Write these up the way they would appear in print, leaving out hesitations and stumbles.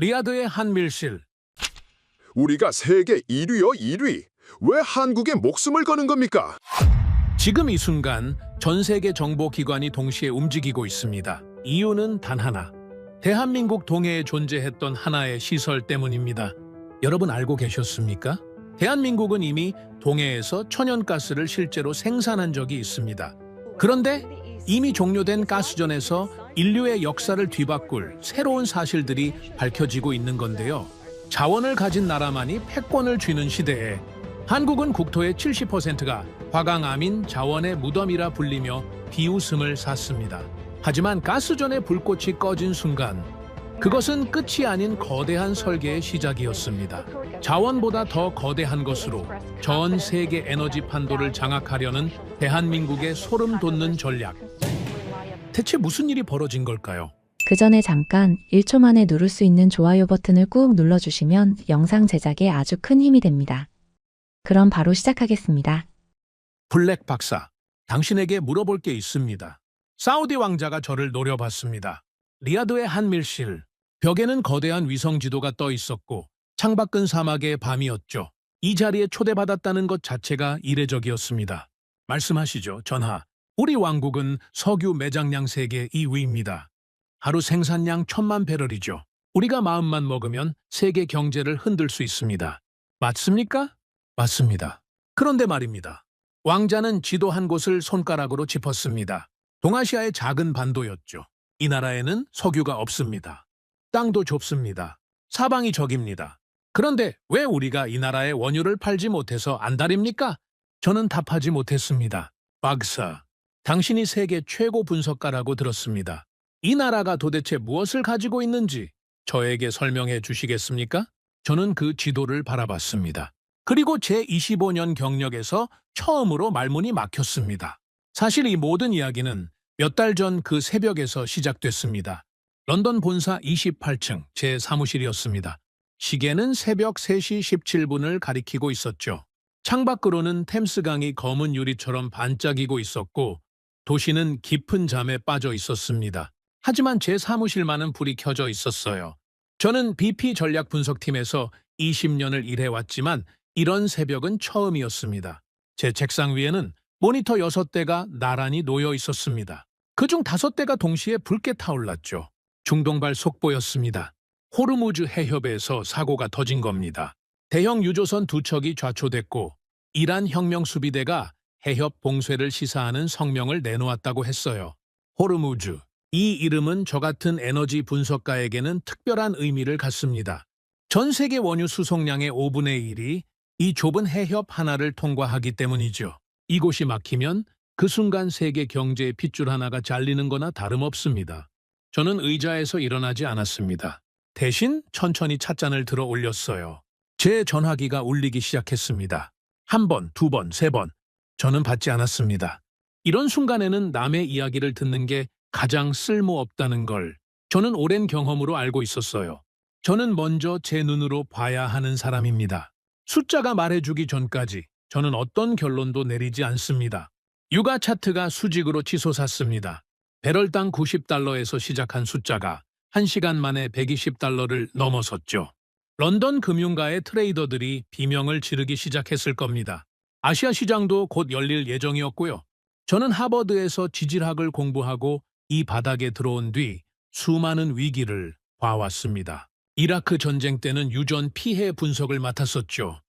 리야드의 한 밀실. 우리가 세계 1위요, 1위. 왜 한국에 목숨을 거는 겁니까? 지금 이 순간 전 세계 정보기관이 동시에 움직이고 있습니다. 이유는 단 하나. 대한민국 동해에 존재했던 하나의 시설 때문입니다. 여러분 알고 계셨습니까? 대한민국은 이미 동해에서 천연가스를 실제로 생산한 적이 있습니다. 그런데 이미 종료된 가스전에서 인류의 역사를 뒤바꿀 새로운 사실들이 밝혀지고 있는 건데요. 자원을 가진 나라만이 패권을 쥐는 시대에 한국은 국토의 70%가 화강암인 자원의 무덤이라 불리며 비웃음을 샀습니다. 하지만 가스전의 불꽃이 꺼진 순간 그것은 끝이 아닌 거대한 설계의 시작이었습니다. 자원보다 더 거대한 것으로 전 세계 에너지 판도를 장악하려는 대한민국의 소름 돋는 전략. 대체 무슨 일이 벌어진 걸까요? 그 전에 잠깐 1초 만에 누를 수 있는 좋아요 버튼을 꾹 눌러주시면 영상 제작에 아주 큰 힘이 됩니다. 그럼 바로 시작하겠습니다. 블랙 박사, 당신에게 물어볼 게 있습니다. 사우디 왕자가 저를 노려봤습니다. 리야드의 한 밀실, 벽에는 거대한 위성 지도가 떠 있었고 창밖은 사막의 밤이었죠. 이 자리에 초대받았다는 것 자체가 이례적이었습니다. 말씀하시죠, 전하. 우리 왕국은 석유 매장량 세계 2위입니다. 하루 생산량 1000만 배럴이죠. 우리가 마음만 먹으면 세계 경제를 흔들 수 있습니다. 맞습니까? 맞습니다. 그런데 말입니다. 왕자는 지도 한 곳을 손가락으로 짚었습니다. 동아시아의 작은 반도였죠. 이 나라에는 석유가 없습니다. 땅도 좁습니다. 사방이 적입니다. 그런데 왜 우리가 이 나라에 원유를 팔지 못해서 안달입니까? 저는 답하지 못했습니다. 박사, 당신이 세계 최고 분석가라고 들었습니다. 이 나라가 도대체 무엇을 가지고 있는지 저에게 설명해 주시겠습니까? 저는 그 지도를 바라봤습니다. 그리고 제 25년 경력에서 처음으로 말문이 막혔습니다. 사실 이 모든 이야기는 몇 달 전 그 새벽에서 시작됐습니다. 런던 본사 28층 제 사무실이었습니다. 시계는 새벽 3시 17분을 가리키고 있었죠. 창밖으로는 템스강이 검은 유리처럼 반짝이고 있었고 도시는 깊은 잠에 빠져 있었습니다. 하지만 제 사무실만은 불이 켜져 있었어요. 저는 BP 전략 분석팀에서 20년을 일해왔지만 이런 새벽은 처음이었습니다. 제 책상 위에는 모니터 6대가 나란히 놓여 있었습니다. 그중 5대가 동시에 붉게 타올랐죠. 중동발 속보였습니다. 호르무즈 해협에서 사고가 터진 겁니다. 대형 유조선 2척이 좌초됐고 이란 혁명수비대가 해협 봉쇄를 시사하는 성명을 내놓았다고 했어요. 호르무즈. 이 이름은 저 같은 에너지 분석가에게는 특별한 의미를 갖습니다. 전 세계 원유 수송량의 5분의 1이 이 좁은 해협 하나를 통과하기 때문이죠. 이곳이 막히면 그 순간 세계 경제의 핏줄 하나가 잘리는 거나 다름없습니다. 저는 의자에서 일어나지 않았습니다. 대신 천천히 찻잔을 들어 올렸어요. 제 전화기가 울리기 시작했습니다. 1번, 2번, 3번. 저는 받지 않았습니다. 이런 순간에는 남의 이야기를 듣는 게 가장 쓸모없다는 걸 저는 오랜 경험으로 알고 있었어요. 저는 먼저 제 눈으로 봐야 하는 사람입니다. 숫자가 말해주기 전까지 저는 어떤 결론도 내리지 않습니다. 유가 차트가 수직으로 치솟았습니다. 배럴당 90달러에서 시작한 숫자가 1시간 만에 120달러를 넘어섰죠. 런던 금융가의 트레이더들이 비명을 지르기 시작했을 겁니다. 아시아 시장도 곧 열릴 예정이었고요. 저는 하버드에서 지질학을 공부하고 이 바닥에 들어온 뒤 수많은 위기를 봐왔습니다. 이라크 전쟁 때는 유전 피해 분석을 맡았었죠.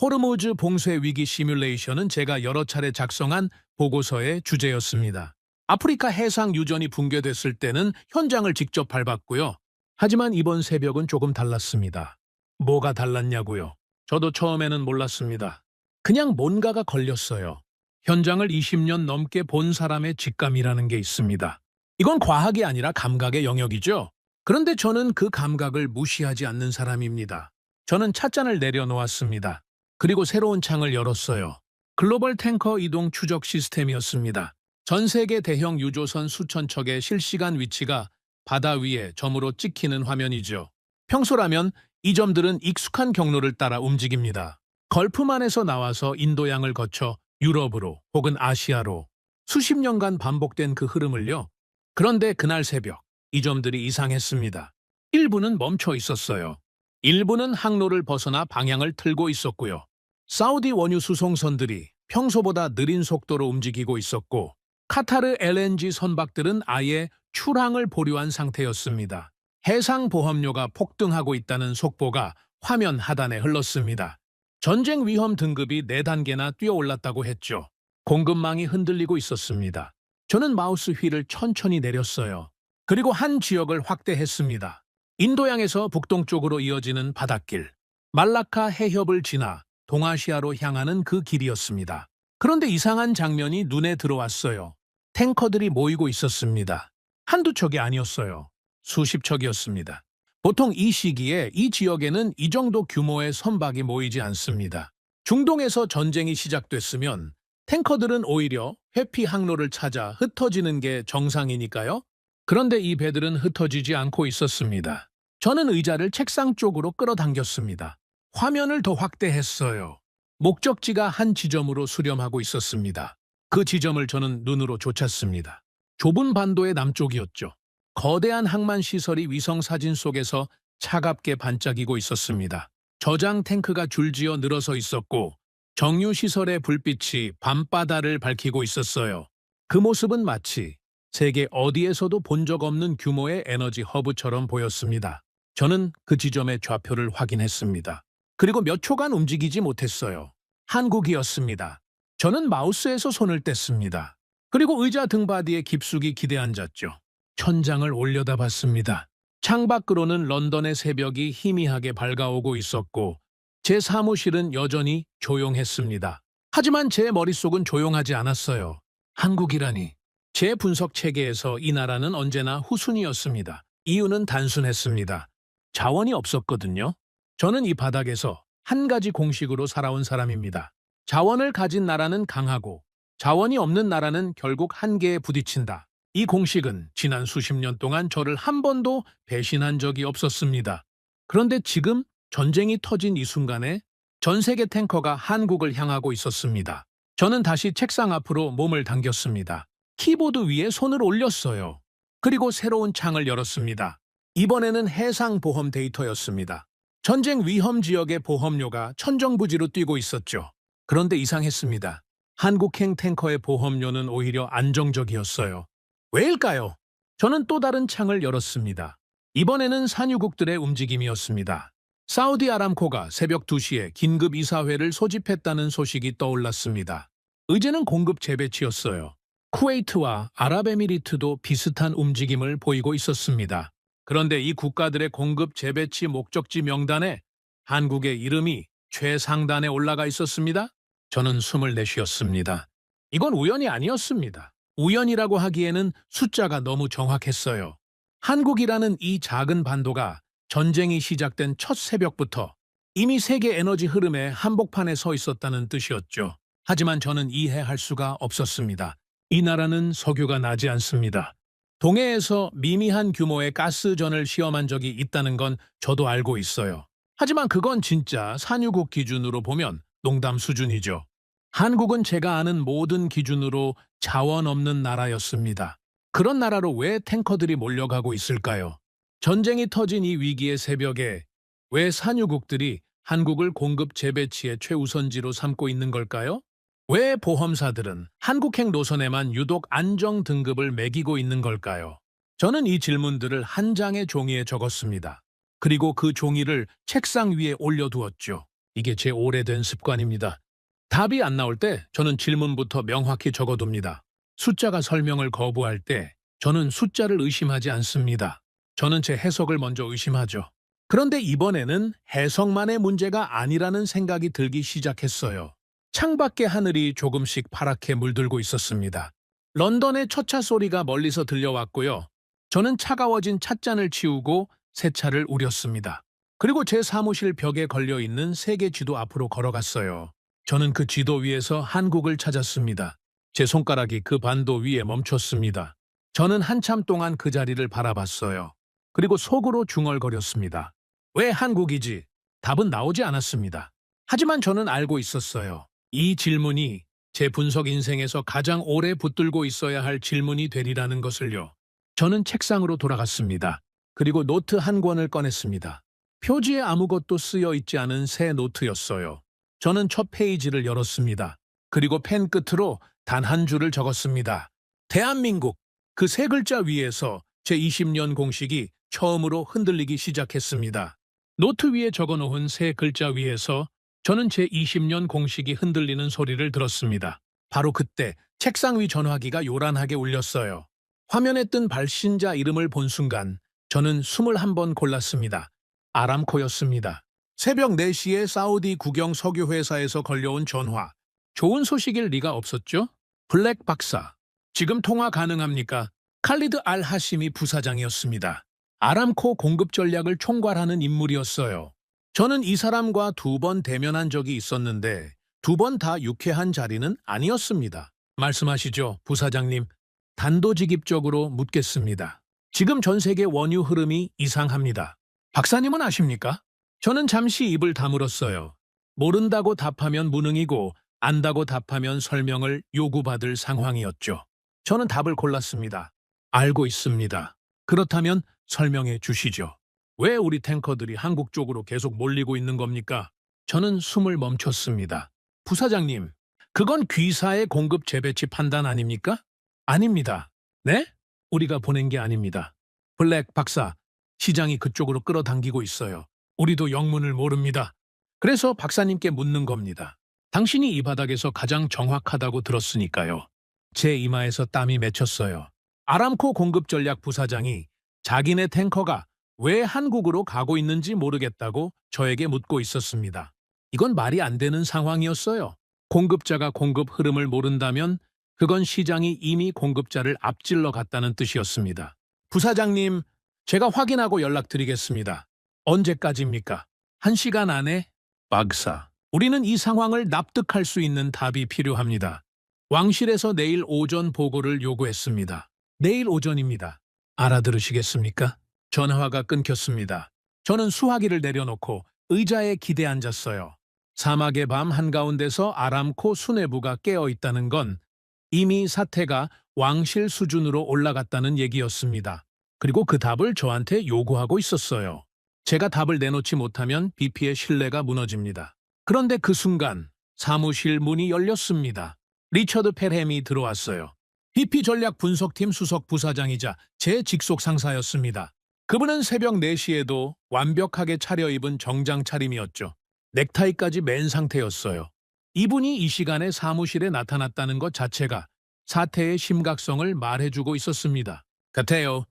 호르무즈 봉쇄 위기 시뮬레이션은 제가 여러 차례 작성한 보고서의 주제였습니다. 아프리카 해상 유전이 붕괴됐을 때는 현장을 직접 밟았고요. 하지만 이번 새벽은 조금 달랐습니다. 뭐가 달랐냐고요? 저도 처음에는 몰랐습니다. 그냥 뭔가가 걸렸어요. 현장을 20년 넘게 본 사람의 직감이라는 게 있습니다. 이건 과학이 아니라 감각의 영역이죠. 그런데 저는 그 감각을 무시하지 않는 사람입니다. 저는 찻잔을 내려놓았습니다. 그리고 새로운 창을 열었어요. 글로벌 탱커 이동 추적 시스템이었습니다. 전 세계 대형 유조선 수천 척의 실시간 위치가 바다 위에 점으로 찍히는 화면이죠. 평소라면 이 점들은 익숙한 경로를 따라 움직입니다. 걸프만에서 나와서 인도양을 거쳐 유럽으로 혹은 아시아로 수십 년간 반복된 그 흐름을요. 그런데 그날 새벽 이 점들이 이상했습니다. 일부는 멈춰 있었어요. 일부는 항로를 벗어나 방향을 틀고 있었고요. 사우디 원유 수송선들이 평소보다 느린 속도로 움직이고 있었고, 카타르 LNG 선박들은 아예 출항을 보류한 상태였습니다. 해상보험료가 폭등하고 있다는 속보가 화면 하단에 흘렀습니다. 전쟁 위험 등급이 4단계나 뛰어올랐다고 했죠. 공급망이 흔들리고 있었습니다. 저는 마우스 휠을 천천히 내렸어요. 그리고 한 지역을 확대했습니다. 인도양에서 북동쪽으로 이어지는 바닷길, 말라카 해협을 지나 동아시아로 향하는 그 길이었습니다. 그런데 이상한 장면이 눈에 들어왔어요. 탱커들이 모이고 있었습니다. 한두 척이 아니었어요. 수십 척이었습니다. 보통 이 시기에 이 지역에는 이 정도 규모의 선박이 모이지 않습니다. 중동에서 전쟁이 시작됐으면 탱커들은 오히려 회피 항로를 찾아 흩어지는 게 정상이니까요. 그런데 이 배들은 흩어지지 않고 있었습니다. 저는 의자를 책상 쪽으로 끌어당겼습니다. 화면을 더 확대했어요. 목적지가 한 지점으로 수렴하고 있었습니다. 그 지점을 저는 눈으로 쫓았습니다. 좁은 반도의 남쪽이었죠. 거대한 항만 시설이 위성 사진 속에서 차갑게 반짝이고 있었습니다. 저장 탱크가 줄지어 늘어서 있었고, 정유 시설의 불빛이 밤바다를 밝히고 있었어요. 그 모습은 마치 세계 어디에서도 본 적 없는 규모의 에너지 허브처럼 보였습니다. 저는 그 지점의 좌표를 확인했습니다. 그리고 몇 초간 움직이지 못했어요. 한국이었습니다. 저는 마우스에서 손을 뗐습니다. 그리고 의자 등받이에 깊숙이 기대앉았죠. 천장을 올려다봤습니다. 창밖으로는 런던의 새벽이 희미하게 밝아오고 있었고, 제 사무실은 여전히 조용했습니다. 하지만 제 머릿속은 조용하지 않았어요. 한국이라니. 제 분석 체계에서 이 나라는 언제나 후순위였습니다. 이유는 단순했습니다. 자원이 없었거든요. 저는 이 바닥에서 한 가지 공식으로 살아온 사람입니다. 자원을 가진 나라는 강하고 자원이 없는 나라는 결국 한계에 부딪힌다. 이 공식은 지난 수십 년 동안 저를 한 번도 배신한 적이 없었습니다. 그런데 지금 전쟁이 터진 이 순간에 전 세계 탱커가 한국을 향하고 있었습니다. 저는 다시 책상 앞으로 몸을 당겼습니다. 키보드 위에 손을 올렸어요. 그리고 새로운 창을 열었습니다. 이번에는 해상보험 데이터였습니다. 전쟁 위험 지역의 보험료가 천정부지로 뛰고 있었죠. 그런데 이상했습니다. 한국행 탱커의 보험료는 오히려 안정적이었어요. 왜일까요? 저는 또 다른 창을 열었습니다. 이번에는 산유국들의 움직임이었습니다. 사우디 아람코가 새벽 2시에 긴급 이사회를 소집했다는 소식이 떠올랐습니다. 의제는 공급 재배치였어요. 쿠웨이트와 아랍에미리트도 비슷한 움직임을 보이고 있었습니다. 그런데 이 국가들의 공급 재배치 목적지 명단에 한국의 이름이 최상단에 올라가 있었습니다. 저는 숨을 내쉬었습니다. 이건 우연이 아니었습니다. 우연이라고 하기에는 숫자가 너무 정확했어요. 한국이라는 이 작은 반도가 전쟁이 시작된 첫 새벽부터 이미 세계 에너지 흐름의 한복판에 서 있었다는 뜻이었죠. 하지만 저는 이해할 수가 없었습니다. 이 나라는 석유가 나지 않습니다. 동해에서 미미한 규모의 가스전을 시험한 적이 있다는 건 저도 알고 있어요. 하지만 그건 진짜 산유국 기준으로 보면 농담 수준이죠. 한국은 제가 아는 모든 기준으로 자원 없는 나라였습니다. 그런 나라로 왜 탱커들이 몰려가고 있을까요? 전쟁이 터진 이 위기의 새벽에 왜 산유국들이 한국을 공급 재배치의 최우선지로 삼고 있는 걸까요? 왜 보험사들은 한국행 노선에만 유독 안정 등급을 매기고 있는 걸까요? 저는 이 질문들을 한 장의 종이에 적었습니다. 그리고 그 종이를 책상 위에 올려두었죠. 이게 제 오래된 습관입니다. 답이 안 나올 때 저는 질문부터 명확히 적어둡니다. 숫자가 설명을 거부할 때 저는 숫자를 의심하지 않습니다. 저는 제 해석을 먼저 의심하죠. 그런데 이번에는 해석만의 문제가 아니라는 생각이 들기 시작했어요. 창밖의 하늘이 조금씩 파랗게 물들고 있었습니다. 런던의 첫차 소리가 멀리서 들려왔고요. 저는 차가워진 찻잔을 치우고 새 차를 우렸습니다. 그리고 제 사무실 벽에 걸려있는 세계 지도 앞으로 걸어갔어요. 저는 그 지도 위에서 한국을 찾았습니다. 제 손가락이 그 반도 위에 멈췄습니다. 저는 한참 동안 그 자리를 바라봤어요. 그리고 속으로 중얼거렸습니다. 왜 한국이지? 답은 나오지 않았습니다. 하지만 저는 알고 있었어요. 이 질문이 제 분석 인생에서 가장 오래 붙들고 있어야 할 질문이 되리라는 것을요. 저는 책상으로 돌아갔습니다. 그리고 노트 한 권을 꺼냈습니다. 표지에 아무것도 쓰여 있지 않은 새 노트였어요. 저는 첫 페이지를 열었습니다. 그리고 펜 끝으로 단 한 줄을 적었습니다. 대한민국. 그 세 글자 위에서 제 20년 공식이 처음으로 흔들리기 시작했습니다. 노트 위에 적어놓은 세 글자 위에서 저는 제 20년 공식이 흔들리는 소리를 들었습니다. 바로 그때 책상 위 전화기가 요란하게 울렸어요. 화면에 뜬 발신자 이름을 본 순간 저는 숨을 한 번 골랐습니다. 아람코였습니다. 새벽 4시에 사우디 국영 석유회사에서 걸려온 전화. 좋은 소식일 리가 없었죠? 블랙 박사. 지금 통화 가능합니까? 칼리드 알 하시미 부사장이었습니다. 아람코 공급 전략을 총괄하는 인물이었어요. 저는 이 사람과 2번 대면한 적이 있었는데 2번 다 유쾌한 자리는 아니었습니다. 말씀하시죠, 부사장님. 단도직입적으로 묻겠습니다. 지금 전 세계 원유 흐름이 이상합니다. 박사님은 아십니까? 저는 잠시 입을 다물었어요. 모른다고 답하면 무능이고 안다고 답하면 설명을 요구받을 상황이었죠. 저는 답을 골랐습니다. 알고 있습니다. 그렇다면 설명해 주시죠. 왜 우리 탱커들이 한국 쪽으로 계속 몰리고 있는 겁니까? 저는 숨을 멈췄습니다. 부사장님, 그건 귀사의 공급 재배치 판단 아닙니까? 아닙니다. 네? 우리가 보낸 게 아닙니다. 블랙 박사, 시장이 그쪽으로 끌어당기고 있어요. 우리도 영문을 모릅니다. 그래서 박사님께 묻는 겁니다. 당신이 이 바닥에서 가장 정확하다고 들었으니까요. 제 이마에서 땀이 맺혔어요. 아람코 공급 전략 부사장이 자기네 탱커가 왜 한국으로 가고 있는지 모르겠다고 저에게 묻고 있었습니다. 이건 말이 안 되는 상황이었어요. 공급자가 공급 흐름을 모른다면 그건 시장이 이미 공급자를 앞질러 갔다는 뜻이었습니다. 부사장님, 제가 확인하고 연락드리겠습니다. 언제까지입니까? 1시간 안에? 박사, 우리는 이 상황을 납득할 수 있는 답이 필요합니다. 왕실에서 내일 오전 보고를 요구했습니다. 내일 오전입니다. 알아들으시겠습니까? 전화가 끊겼습니다. 저는 수화기를 내려놓고 의자에 기대 앉았어요. 사막의 밤 한가운데서 아람코 수뇌부가 깨어있다는 건 이미 사태가 왕실 수준으로 올라갔다는 얘기였습니다. 그리고 그 답을 저한테 요구하고 있었어요. 제가 답을 내놓지 못하면 BP의 신뢰가 무너집니다. 그런데 그 순간 사무실 문이 열렸습니다. 리처드 펠햄이 들어왔어요. BP 전략 분석팀 수석 부사장이자 제 직속 상사였습니다. 그분은 새벽 4시에도 완벽하게 차려입은 정장 차림이었죠. 넥타이까지 맨 상태였어요. 이분이 이 시간에 사무실에 나타났다는 것 자체가 사태의 심각성을 말해주고 있었습니다. 같아요.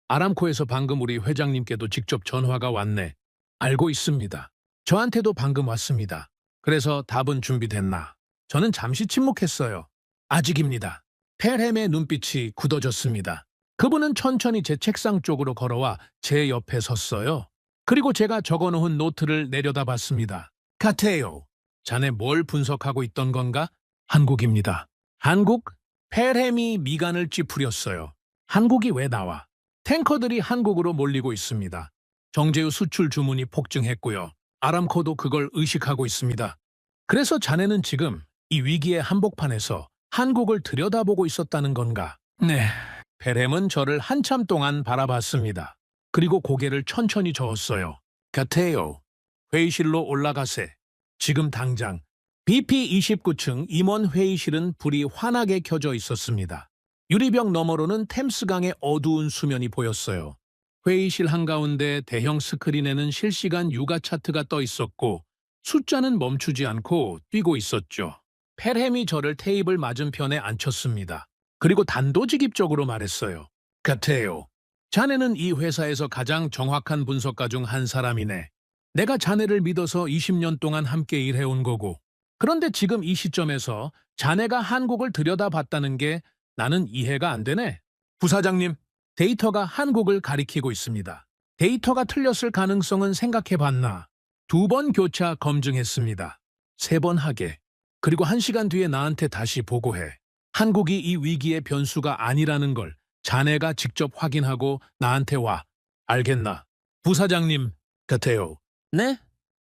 아람코에서 방금 우리 회장님께도 직접 전화가 왔네. 알고 있습니다. 저한테도 방금 왔습니다. 그래서 답은 준비됐나? 저는 잠시 침묵했어요. 아직입니다. 펠햄의 눈빛이 굳어졌습니다. 그분은 천천히 제 책상 쪽으로 걸어와 제 옆에 섰어요. 그리고 제가 적어놓은 노트를 내려다봤습니다. 같아요. 자네 뭘 분석하고 있던 건가? 한국입니다. 한국? 펠햄이 미간을 찌푸렸어요. 한국이 왜 나와? 탱커들이 한국으로 몰리고 있습니다. 정제유 수출 주문이 폭증했고요. 아람코도 그걸 의식하고 있습니다. 그래서 자네는 지금 이 위기의 한복판에서 한국을 들여다보고 있었다는 건가? 네. 펠햄은 저를 한참 동안 바라봤습니다. 그리고 고개를 천천히 저었어요. 같아요. 회의실로 올라가세. 지금 당장. BP 29층 임원 회의실은 불이 환하게 켜져 있었습니다. 유리벽 너머로는 템스강의 어두운 수면이 보였어요. 회의실 한가운데 대형 스크린에는 실시간 유가 차트가 떠 있었고 숫자는 멈추지 않고 뛰고 있었죠. 펠햄이 저를 테이블 맞은편에 앉혔습니다. 그리고 단도직입적으로 말했어요. 같아요. 자네는 이 회사에서 가장 정확한 분석가 중 한 사람이네. 내가 자네를 믿어서 20년 동안 함께 일해온 거고. 그런데 지금 이 시점에서 자네가 한국을 들여다봤다는 게 나는 이해가 안 되네. 부사장님, 데이터가 한국을 가리키고 있습니다. 데이터가 틀렸을 가능성은 생각해봤나? 2번 교차 검증했습니다. 3번 하게. 그리고 1시간 뒤에 나한테 다시 보고해. 한국이 이 위기의 변수가 아니라는 걸 자네가 직접 확인하고 나한테 와. 알겠나? 부사장님, 같아요. 네?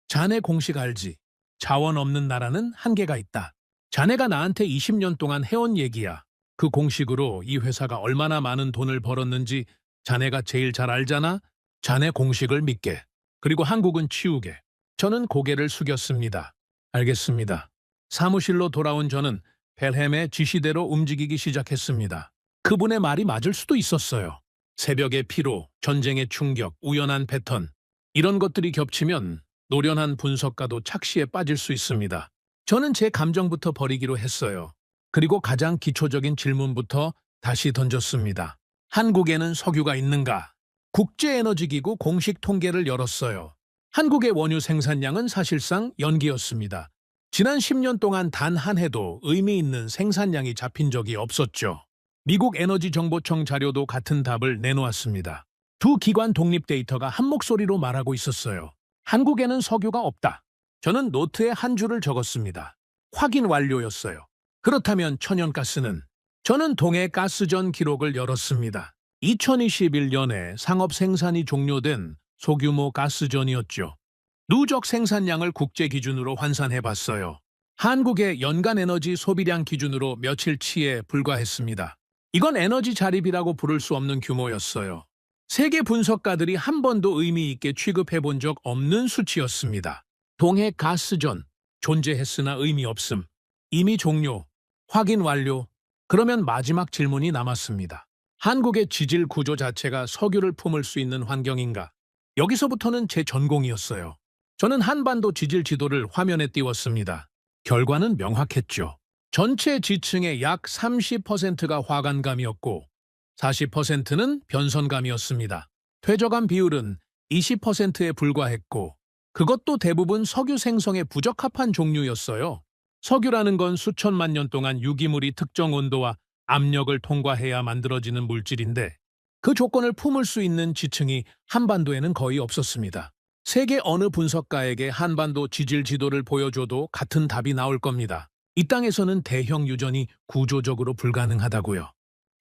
자네 공식 알지? 자원 없는 나라는 한계가 있다. 자네가 나한테 20년 동안 해온 얘기야. 그 공식으로 이 회사가 얼마나 많은 돈을 벌었는지 자네가 제일 잘 알잖아? 자네 공식을 믿게. 그리고 한국은 치우게. 저는 고개를 숙였습니다. 알겠습니다. 사무실로 돌아온 저는 벨햄의 지시대로 움직이기 시작했습니다. 그분의 말이 맞을 수도 있었어요. 새벽의 피로, 전쟁의 충격, 우연한 패턴. 이런 것들이 겹치면 노련한 분석가도 착시에 빠질 수 있습니다. 저는 제 감정부터 버리기로 했어요. 그리고 가장 기초적인 질문부터 다시 던졌습니다. 한국에는 석유가 있는가? 국제에너지기구 공식 통계를 열었어요. 한국의 원유 생산량은 사실상 연기였습니다. 지난 10년 동안 단 한 해도 의미 있는 생산량이 잡힌 적이 없었죠. 미국 에너지정보청 자료도 같은 답을 내놓았습니다. 두 기관 독립 데이터가 한 목소리로 말하고 있었어요. 한국에는 석유가 없다. 저는 노트에 한 줄을 적었습니다. 확인 완료였어요. 그렇다면 천연가스는? 저는 동해 가스전 기록을 열었습니다. 2021년에 상업 생산이 종료된 소규모 가스전이었죠. 누적 생산량을 국제 기준으로 환산해봤어요. 한국의 연간 에너지 소비량 기준으로 며칠치에 불과했습니다. 이건 에너지 자립이라고 부를 수 없는 규모였어요. 세계 분석가들이 한 번도 의미 있게 취급해본 적 없는 수치였습니다. 동해 가스전, 존재했으나 의미 없음. 이미 종료, 확인 완료. 그러면 마지막 질문이 남았습니다. 한국의 지질 구조 자체가 석유를 품을 수 있는 환경인가? 여기서부터는 제 전공이었어요. 저는 한반도 지질 지도를 화면에 띄웠습니다. 결과는 명확했죠. 전체 지층의 약 30%가 화간감이었고 40%는 변선감이었습니다. 퇴적암 비율은 20%에 불과했고 그것도 대부분 석유 생성에 부적합한 종류였어요. 석유라는 건 수천만 년 동안 유기물이 특정 온도와 압력을 통과해야 만들어지는 물질인데 그 조건을 품을 수 있는 지층이 한반도에는 거의 없었습니다. 세계 어느 분석가에게 한반도 지질 지도를 보여줘도 같은 답이 나올 겁니다. 이 땅에서는 대형 유전이 구조적으로 불가능하다고요.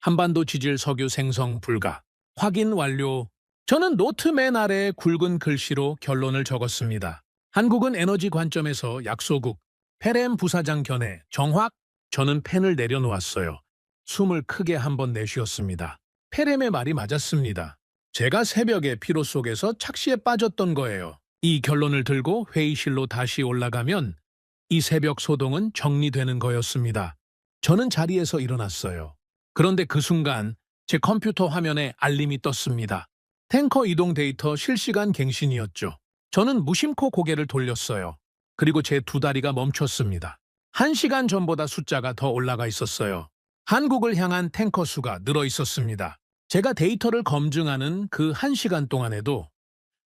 한반도 지질 석유 생성 불가. 확인 완료. 저는 노트 맨 아래에 굵은 글씨로 결론을 적었습니다. 한국은 에너지 관점에서 약소국. 펠엠 부사장 견해. 정확. 저는 펜을 내려놓았어요. 숨을 크게 한번 내쉬었습니다. 펠엠의 말이 맞았습니다. 제가 새벽의 피로 속에서 착시에 빠졌던 거예요. 이 결론을 들고 회의실로 다시 올라가면 이 새벽 소동은 정리되는 거였습니다. 저는 자리에서 일어났어요. 그런데 그 순간 제 컴퓨터 화면에 알림이 떴습니다. 탱커 이동 데이터 실시간 갱신이었죠. 저는 무심코 고개를 돌렸어요. 그리고 제 두 다리가 멈췄습니다. 1시간 전보다 숫자가 더 올라가 있었어요. 한국을 향한 탱커 수가 늘어 있었습니다. 제가 데이터를 검증하는 그 1시간 동안에도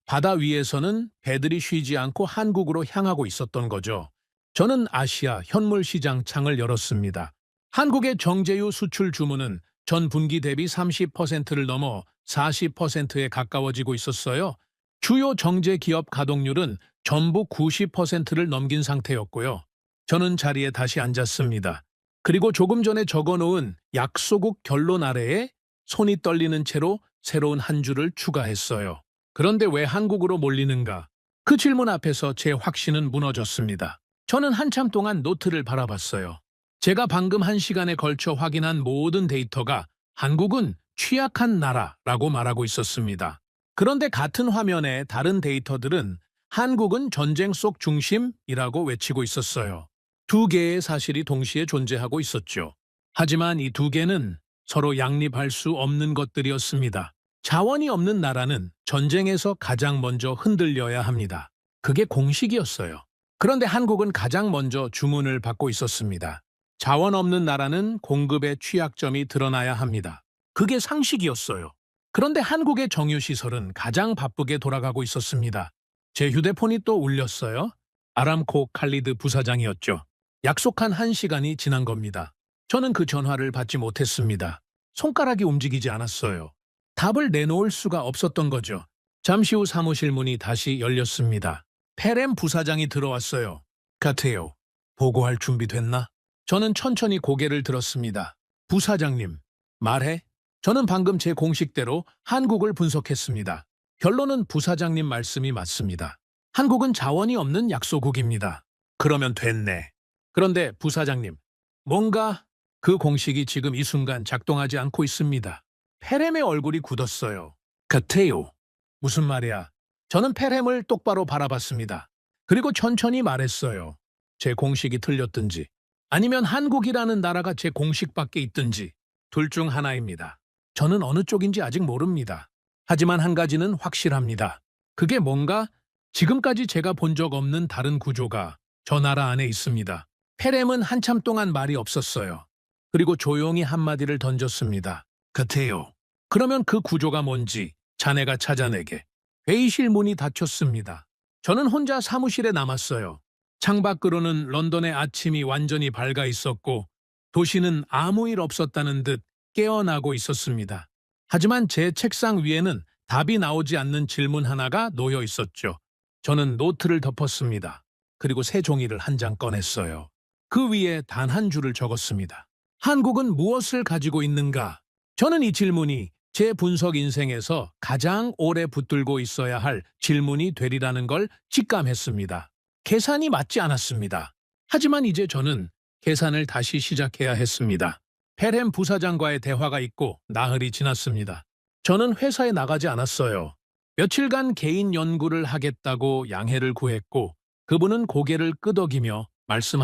바다 위에서는 배들이 쉬지 않고 한국으로 향하고 있었던 거죠. 저는 아시아 현물 시장 창을 열었습니다. 한국의 정제유 수출 주문은 전 분기 대비 30%를 넘어 40%에 가까워지고 있었어요. 주요 정제 기업 가동률은 전부 90%를 넘긴 상태였고요. 저는 자리에 다시 앉았습니다. 그리고 조금 전에 적어놓은 약소국 결론 아래에 손이 떨리는 채로 새로운 한 줄을 추가했어요. 그런데 왜 한국으로 몰리는가? 그 질문 앞에서 제 확신은 무너졌습니다. 저는 한참 동안 노트를 바라봤어요. 제가 방금 1시간에 걸쳐 확인한 모든 데이터가 한국은 취약한 나라라고 말하고 있었습니다. 그런데 같은 화면에 다른 데이터들은 한국은 전쟁 속 중심이라고 외치고 있었어요. 두 개의 사실이 동시에 존재하고 있었죠. 하지만 이 두 개는 서로 양립할 수 없는 것들이었습니다. 자원이 없는 나라는 전쟁에서 가장 먼저 흔들려야 합니다. 그게 공식이었어요. 그런데 한국은 가장 먼저 주문을 받고 있었습니다. 자원 없는 나라는 공급의 취약점이 드러나야 합니다. 그게 상식이었어요. 그런데 한국의 정유시설은 가장 바쁘게 돌아가고 있었습니다. 제 휴대폰이 또 울렸어요. 아람코 칼리드 부사장이었죠. 약속한 1시간이 지난 겁니다. 저는 그 전화를 받지 못했습니다. 손가락이 움직이지 않았어요. 답을 내놓을 수가 없었던 거죠. 잠시 후 사무실 문이 다시 열렸습니다. 펠엠 부사장이 들어왔어요. 같아요. 보고할 준비 됐나? 저는 천천히 고개를 들었습니다. 부사장님, 말해. 저는 방금 제 공식대로 한국을 분석했습니다. 결론은 부사장님 말씀이 맞습니다. 한국은 자원이 없는 약소국입니다. 그러면 됐네. 그런데 부사장님, 뭔가 그 공식이 지금 이 순간 작동하지 않고 있습니다. 펠엠의 얼굴이 굳었어요. 같아요. 무슨 말이야? 저는 페렘을 똑바로 바라봤습니다. 그리고 천천히 말했어요. 제 공식이 틀렸든지 아니면 한국이라는 나라가 제 공식밖에 있든지 둘 중 하나입니다. 저는 어느 쪽인지 아직 모릅니다. 하지만 한 가지는 확실합니다. 그게 뭔가 지금까지 제가 본 적 없는 다른 구조가 저 나라 안에 있습니다. 페렘은 한참 동안 말이 없었어요. 그리고 조용히 한마디를 던졌습니다. 같아요. 그러면 그 구조가 뭔지 자네가 찾아내게. 회의실 문이 닫혔습니다. 저는 혼자 사무실에 남았어요. 창밖으로는 런던의 아침이 완전히 밝아 있었고 도시는 아무 일 없었다는 듯 깨어나고 있었습니다. 하지만 제 책상 위에는 답이 나오지 않는 질문 하나가 놓여 있었죠. 저는 노트를 덮었습니다. 그리고 새 종이를 한 장 꺼냈어요. 그 위에 단 한 줄을 적었습니다. 한국은 무엇을 가지고 있는가? 저는 이 질문이 제 분석 인생에서 가장 오래 붙들고 있어야 할 질문이 되리라는 걸 직감했습니다. 계산이 맞지 않았습니다. 하지만 이제 저는 계산을 다시 시작해야 했습니다. 페렘 부사장과의 대화가 있고 나흘이 지났습니다. 저는 회사에 나가지 않았어요. 며칠간 개인 연구를 하겠다고 양해를 구했고 그분은 고개를 끄덕이며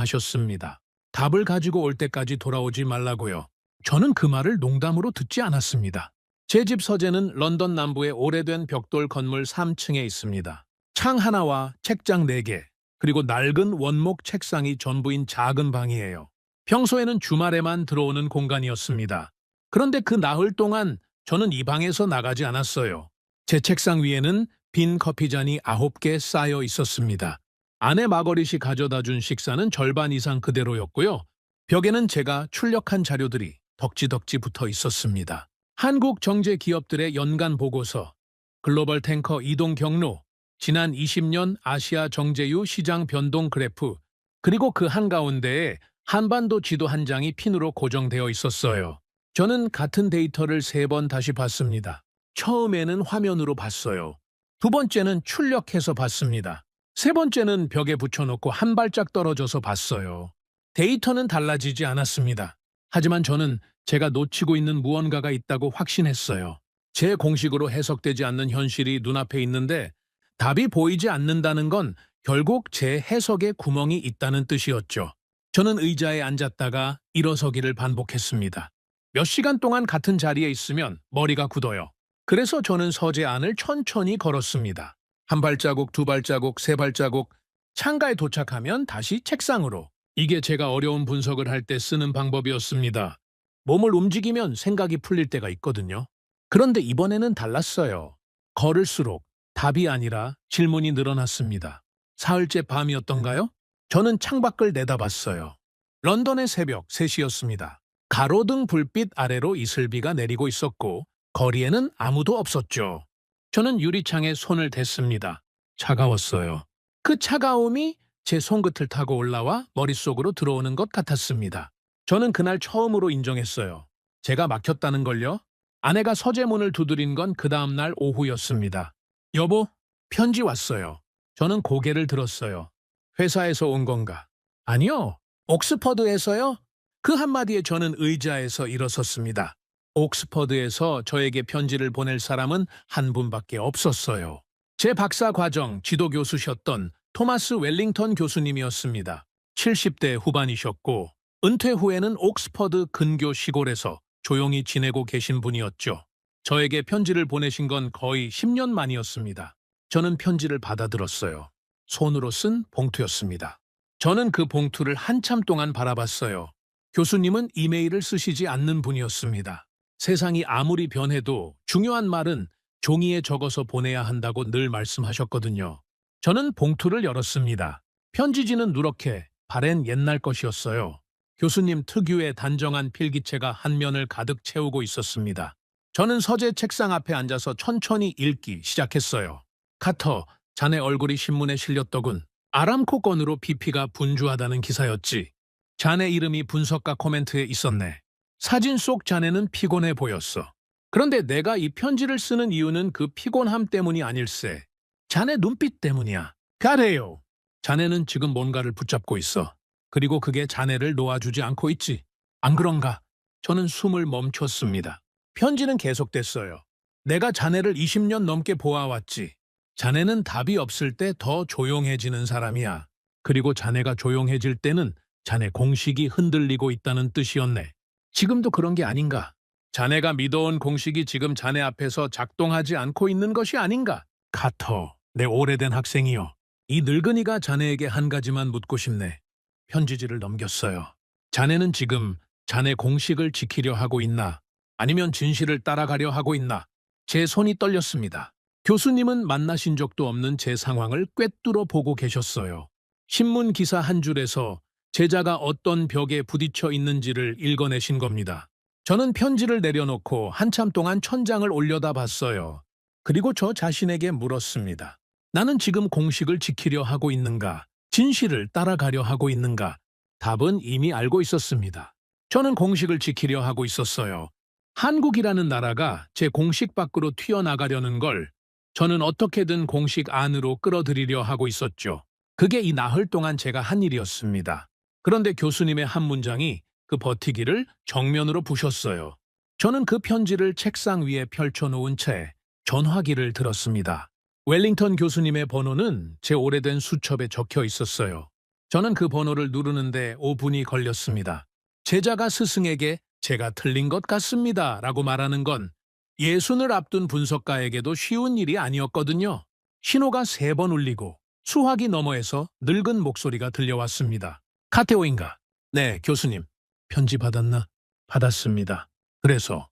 말씀하셨습니다. 답을 가지고 올 때까지 돌아오지 말라고요. 저는 그 말을 농담으로 듣지 않았습니다. 제 집 서재는 런던 남부의 오래된 벽돌 건물 3층에 있습니다. 창 하나와 책장 4개, 그리고 낡은 원목 책상이 전부인 작은 방이에요. 평소에는 주말에만 들어오는 공간이었습니다. 그런데 그 나흘 동안 저는 이 방에서 나가지 않았어요. 제 책상 위에는 빈 커피잔이 9개 쌓여 있었습니다. 아내 마거릿이 가져다 준 식사는 절반 이상 그대로였고요. 벽에는 제가 출력한 자료들이 덕지덕지 붙어 있었습니다. 한국 정제 기업들의 연간 보고서, 글로벌 탱커 이동 경로, 지난 20년 아시아 정제유 시장 변동 그래프, 그리고 그 한가운데에 한반도 지도 한 장이 핀으로 고정되어 있었어요. 저는 같은 데이터를 3번 다시 봤습니다. 처음에는 화면으로 봤어요. 두 번째는 출력해서 봤습니다. 세 번째는 벽에 붙여놓고 한 발짝 떨어져서 봤어요. 데이터는 달라지지 않았습니다. 하지만 저는 제가 놓치고 있는 무언가가 있다고 확신했어요. 제 공식으로 해석되지 않는 현실이 눈앞에 있는데 답이 보이지 않는다는 건 결국 제 해석에 구멍이 있다는 뜻이었죠. 저는 의자에 앉았다가 일어서기를 반복했습니다. 몇 시간 동안 같은 자리에 있으면 머리가 굳어요. 그래서 저는 서재 안을 천천히 걸었습니다. 한 발자국, 두 발자국, 세 발자국, 창가에 도착하면 다시 책상으로. 이게 제가 어려운 분석을 할 때 쓰는 방법이었습니다. 몸을 움직이면 생각이 풀릴 때가 있거든요. 그런데 이번에는 달랐어요. 걸을수록 답이 아니라 질문이 늘어났습니다. 사흘째 밤이었던가요? 저는 창밖을 내다봤어요. 런던의 새벽 3시였습니다. 가로등 불빛 아래로 이슬비가 내리고 있었고 거리에는 아무도 없었죠. 저는 유리창에 손을 댔습니다. 차가웠어요. 그 차가움이 제 손끝을 타고 올라와 머릿속으로 들어오는 것 같았습니다. 저는 그날 처음으로 인정했어요. 제가 막혔다는 걸요. 아내가 서재문을 두드린 건 그 다음날 오후였습니다. 여보, 편지 왔어요. 저는 고개를 들었어요. 회사에서 온 건가? 아니요. 옥스퍼드에서요? 그 한마디에 저는 의자에서 일어섰습니다. 옥스퍼드에서 저에게 편지를 보낼 사람은 한 분밖에 없었어요. 제 박사 과정 지도교수셨던 토마스 웰링턴 교수님이었습니다. 70대 후반이셨고 은퇴 후에는 옥스퍼드 근교 시골에서 조용히 지내고 계신 분이었죠. 저에게 편지를 보내신 건 거의 10년 만이었습니다. 저는 편지를 받아들었어요. 손으로 쓴 봉투였습니다. 저는 그 봉투를 한참 동안 바라봤어요. 교수님은 이메일을 쓰시지 않는 분이었습니다. 세상이 아무리 변해도 중요한 말은 종이에 적어서 보내야 한다고 늘 말씀하셨거든요. 저는 봉투를 열었습니다. 편지지는 누렇게 바랜 옛날 것이었어요. 교수님 특유의 단정한 필기체가 한 면을 가득 채우고 있었습니다. 저는 서재 책상 앞에 앉아서 천천히 읽기 시작했어요. 카터, 자네 얼굴이 신문에 실렸더군. 아람코 건으로 BP가 분주하다는 기사였지. 자네 이름이 분석가 코멘트에 있었네. 사진 속 자네는 피곤해 보였어. 그런데 내가 이 편지를 쓰는 이유는 그 피곤함 때문이 아닐세. 자네 눈빛 때문이야. 가래요. 자네는 지금 뭔가를 붙잡고 있어. 그리고 그게 자네를 놓아주지 않고 있지. 안 그런가? 저는 숨을 멈췄습니다. 편지는 계속됐어요. 내가 자네를 20년 넘게 보아왔지. 자네는 답이 없을 때 더 조용해지는 사람이야. 그리고 자네가 조용해질 때는 자네 공식이 흔들리고 있다는 뜻이었네. 지금도 그런 게 아닌가? 자네가 믿어온 공식이 지금 자네 앞에서 작동하지 않고 있는 것이 아닌가? 카터, 내 오래된 학생이여. 이 늙은이가 자네에게 한 가지만 묻고 싶네. 편지지를 넘겼어요. 자네는 지금 자네 공식을 지키려 하고 있나? 아니면 진실을 따라가려 하고 있나? 제 손이 떨렸습니다. 교수님은 만나신 적도 없는 제 상황을 꿰뚫어 보고 계셨어요. 신문 기사 한 줄에서 제자가 어떤 벽에 부딪혀 있는지를 읽어내신 겁니다. 저는 편지를 내려놓고 한참 동안 천장을 올려다봤어요. 그리고 저 자신에게 물었습니다. 나는 지금 공식을 지키려 하고 있는가? 진실을 따라가려 하고 있는가? 답은 이미 알고 있었습니다. 저는 공식을 지키려 하고 있었어요. 한국이라는 나라가 제 공식 밖으로 튀어나가려는 걸 저는 어떻게든 공식 안으로 끌어들이려 하고 있었죠. 그게 이 나흘 동안 제가 한 일이었습니다. 그런데 교수님의 한 문장이 그 버티기를 정면으로 부셨어요. 저는 그 편지를 책상 위에 펼쳐놓은 채 전화기를 들었습니다. 웰링턴 교수님의 번호는 제 오래된 수첩에 적혀 있었어요. 저는 그 번호를 누르는데 5분이 걸렸습니다. 제자가 스승에게 제가 틀린 것 같습니다 라고 말하는 건 예순을 앞둔 분석가에게도 쉬운 일이 아니었거든요. 신호가 3번 울리고 수화기 너머에서 늙은 목소리가 들려왔습니다. 카테오인가? 네, 교수님. 편지 받았나? 받았습니다. 그래서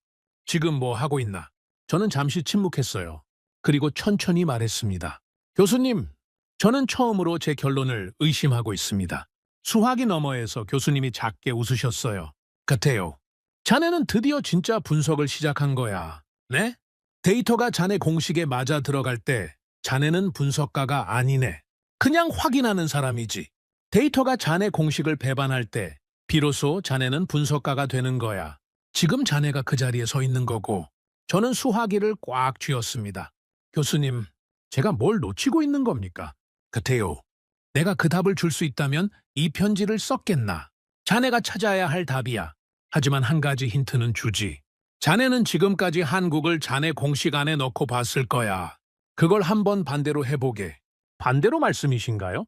지금 뭐 하고 있나? 저는 잠시 침묵했어요. 그리고 천천히 말했습니다. 교수님, 저는 처음으로 제 결론을 의심하고 있습니다. 수화기 너머에서 교수님이 작게 웃으셨어요. 같아요. 자네는 드디어 진짜 분석을 시작한 거야. 네? 데이터가 자네 공식에 맞아 들어갈 때 자네는 분석가가 아니네. 그냥 확인하는 사람이지. 데이터가 자네 공식을 배반할 때 비로소 자네는 분석가가 되는 거야. 지금 자네가 그 자리에 서 있는 거고. 저는 수화기를 꽉 쥐었습니다. 교수님, 제가 뭘 놓치고 있는 겁니까? 같아요. 내가 그 답을 줄 수 있다면 이 편지를 썼겠나? 자네가 찾아야 할 답이야. 하지만 한 가지 힌트는 주지. 자네는 지금까지 한국을 자네 공식 안에 넣고 봤을 거야. 그걸 한번 반대로 해보게. 반대로 말씀이신가요?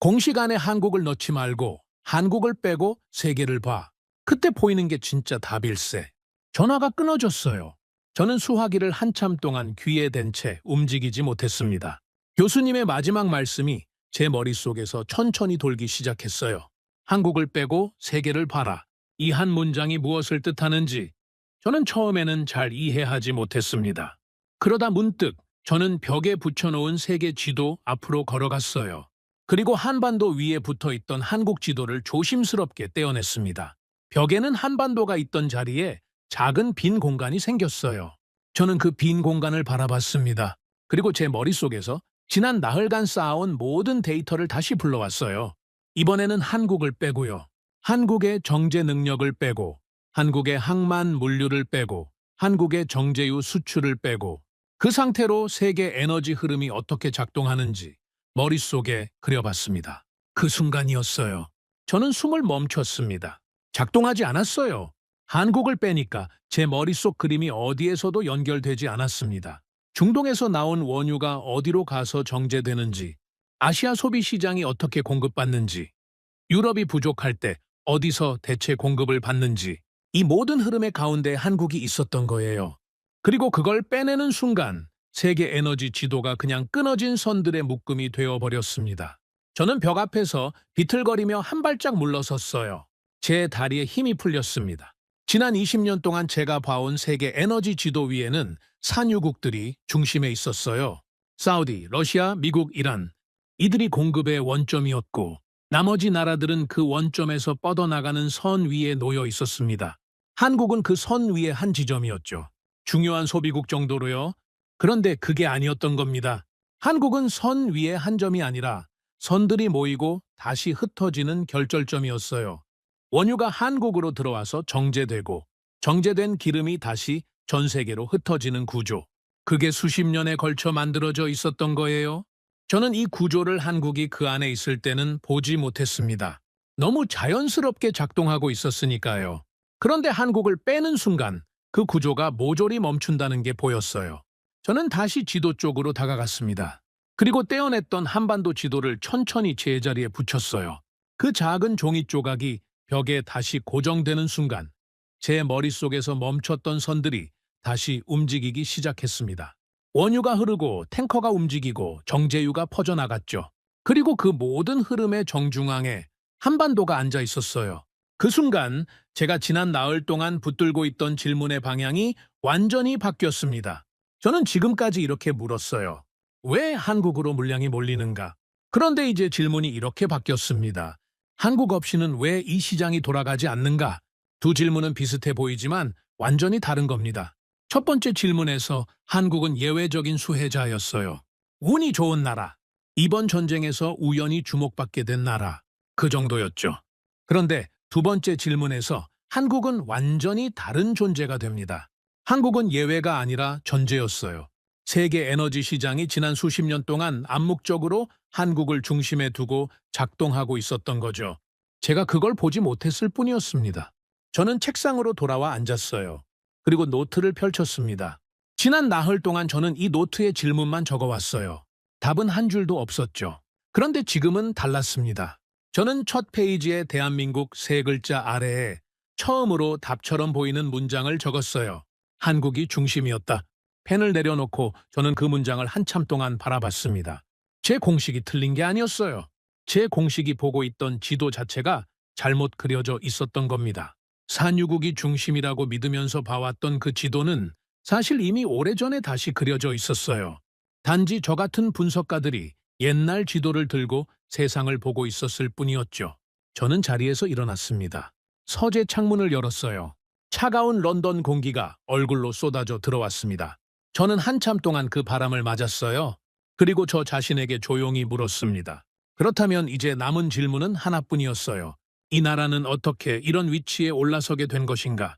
공식 안에 한국을 넣지 말고 한국을 빼고 세계를 봐. 그때 보이는 게 진짜 답일세. 전화가 끊어졌어요. 저는 수화기를 한참 동안 귀에 댄 채 움직이지 못했습니다. 교수님의 마지막 말씀이 제 머릿속에서 천천히 돌기 시작했어요. 한국을 빼고 세계를 봐라. 이 한 문장이 무엇을 뜻하는지 저는 처음에는 잘 이해하지 못했습니다. 그러다 문득 저는 벽에 붙여놓은 세계 지도 앞으로 걸어갔어요. 그리고 한반도 위에 붙어있던 한국 지도를 조심스럽게 떼어냈습니다. 벽에는 한반도가 있던 자리에 작은 빈 공간이 생겼어요. 저는 그 빈 공간을 바라봤습니다. 그리고 제 머릿속에서 지난 나흘간 쌓아온 모든 데이터를 다시 불러왔어요. 이번에는 한국을 빼고요. 한국의 정제 능력을 빼고, 한국의 항만 물류를 빼고, 한국의 정제유 수출을 빼고, 그 상태로 세계 에너지 흐름이 어떻게 작동하는지 머릿속에 그려봤습니다. 그 순간이었어요. 저는 숨을 멈췄습니다. 작동하지 않았어요. 한국을 빼니까 제 머릿속 그림이 어디에서도 연결되지 않았습니다. 중동에서 나온 원유가 어디로 가서 정제되는지, 아시아 소비 시장이 어떻게 공급받는지, 유럽이 부족할 때 어디서 대체 공급을 받는지, 이 모든 흐름의 가운데 한국이 있었던 거예요. 그리고 그걸 빼내는 순간 세계 에너지 지도가 그냥 끊어진 선들의 묶음이 되어버렸습니다. 저는 벽 앞에서 비틀거리며 한 발짝 물러섰어요. 제 다리에 힘이 풀렸습니다. 지난 20년 동안 제가 봐온 세계 에너지 지도 위에는 산유국들이 중심에 있었어요. 사우디, 러시아, 미국, 이란. 이들이 공급의 원점이었고 나머지 나라들은 그 원점에서 뻗어나가는 선 위에 놓여 있었습니다. 한국은 그 선 위의 한 지점이었죠. 중요한 소비국 정도로요. 그런데 그게 아니었던 겁니다. 한국은 선 위의 한 점이 아니라 선들이 모이고 다시 흩어지는 결절점이었어요. 원유가 한국으로 들어와서 정제되고 정제된 기름이 다시 전 세계로 흩어지는 구조. 그게 수십 년에 걸쳐 만들어져 있었던 거예요. 저는 이 구조를 한국이 그 안에 있을 때는 보지 못했습니다. 너무 자연스럽게 작동하고 있었으니까요. 그런데 한국을 빼는 순간 그 구조가 모조리 멈춘다는 게 보였어요. 저는 다시 지도 쪽으로 다가갔습니다. 그리고 떼어냈던 한반도 지도를 천천히 제자리에 붙였어요. 그 작은 종이 조각이 벽에 다시 고정되는 순간 제 머릿속에서 멈췄던 선들이 다시 움직이기 시작했습니다. 원유가 흐르고 탱커가 움직이고 정제유가 퍼져나갔죠. 그리고 그 모든 흐름의 정중앙에 한반도가 앉아 있었어요. 그 순간 제가 지난 나흘 동안 붙들고 있던 질문의 방향이 완전히 바뀌었습니다. 저는 지금까지 이렇게 물었어요. 왜 한국으로 물량이 몰리는가? 그런데 이제 질문이 이렇게 바뀌었습니다. 한국 없이는 왜 이 시장이 돌아가지 않는가? 두 질문은 비슷해 보이지만 완전히 다른 겁니다. 첫 번째 질문에서 한국은 예외적인 수혜자였어요. 운이 좋은 나라. 이번 전쟁에서 우연히 주목받게 된 나라. 그 정도였죠. 그런데 두 번째 질문에서 한국은 완전히 다른 존재가 됩니다. 한국은 예외가 아니라 전제였어요. 세계 에너지 시장이 지난 수십 년 동안 암묵적으로 한국을 중심에 두고 작동하고 있었던 거죠. 제가 그걸 보지 못했을 뿐이었습니다. 저는 책상으로 돌아와 앉았어요. 그리고 노트를 펼쳤습니다. 지난 나흘 동안 저는 이 노트에 질문만 적어왔어요. 답은 한 줄도 없었죠. 그런데 지금은 달랐습니다. 저는 첫 페이지에 대한민국 세 글자 아래에 처음으로 답처럼 보이는 문장을 적었어요. 한국이 중심이었다. 펜을 내려놓고 저는 그 문장을 한참 동안 바라봤습니다. 제 공식이 틀린 게 아니었어요. 제 공식이 보고 있던 지도 자체가 잘못 그려져 있었던 겁니다. 산유국이 중심이라고 믿으면서 봐왔던 그 지도는 사실 이미 오래전에 다시 그려져 있었어요. 단지 저 같은 분석가들이 옛날 지도를 들고 세상을 보고 있었을 뿐이었죠. 저는 자리에서 일어났습니다. 서재 창문을 열었어요. 차가운 런던 공기가 얼굴로 쏟아져 들어왔습니다. 저는 한참 동안 그 바람을 맞았어요. 그리고 저 자신에게 조용히 물었습니다. 그렇다면 이제 남은 질문은 하나뿐이었어요. 이 나라는 어떻게 이런 위치에 올라서게 된 것인가?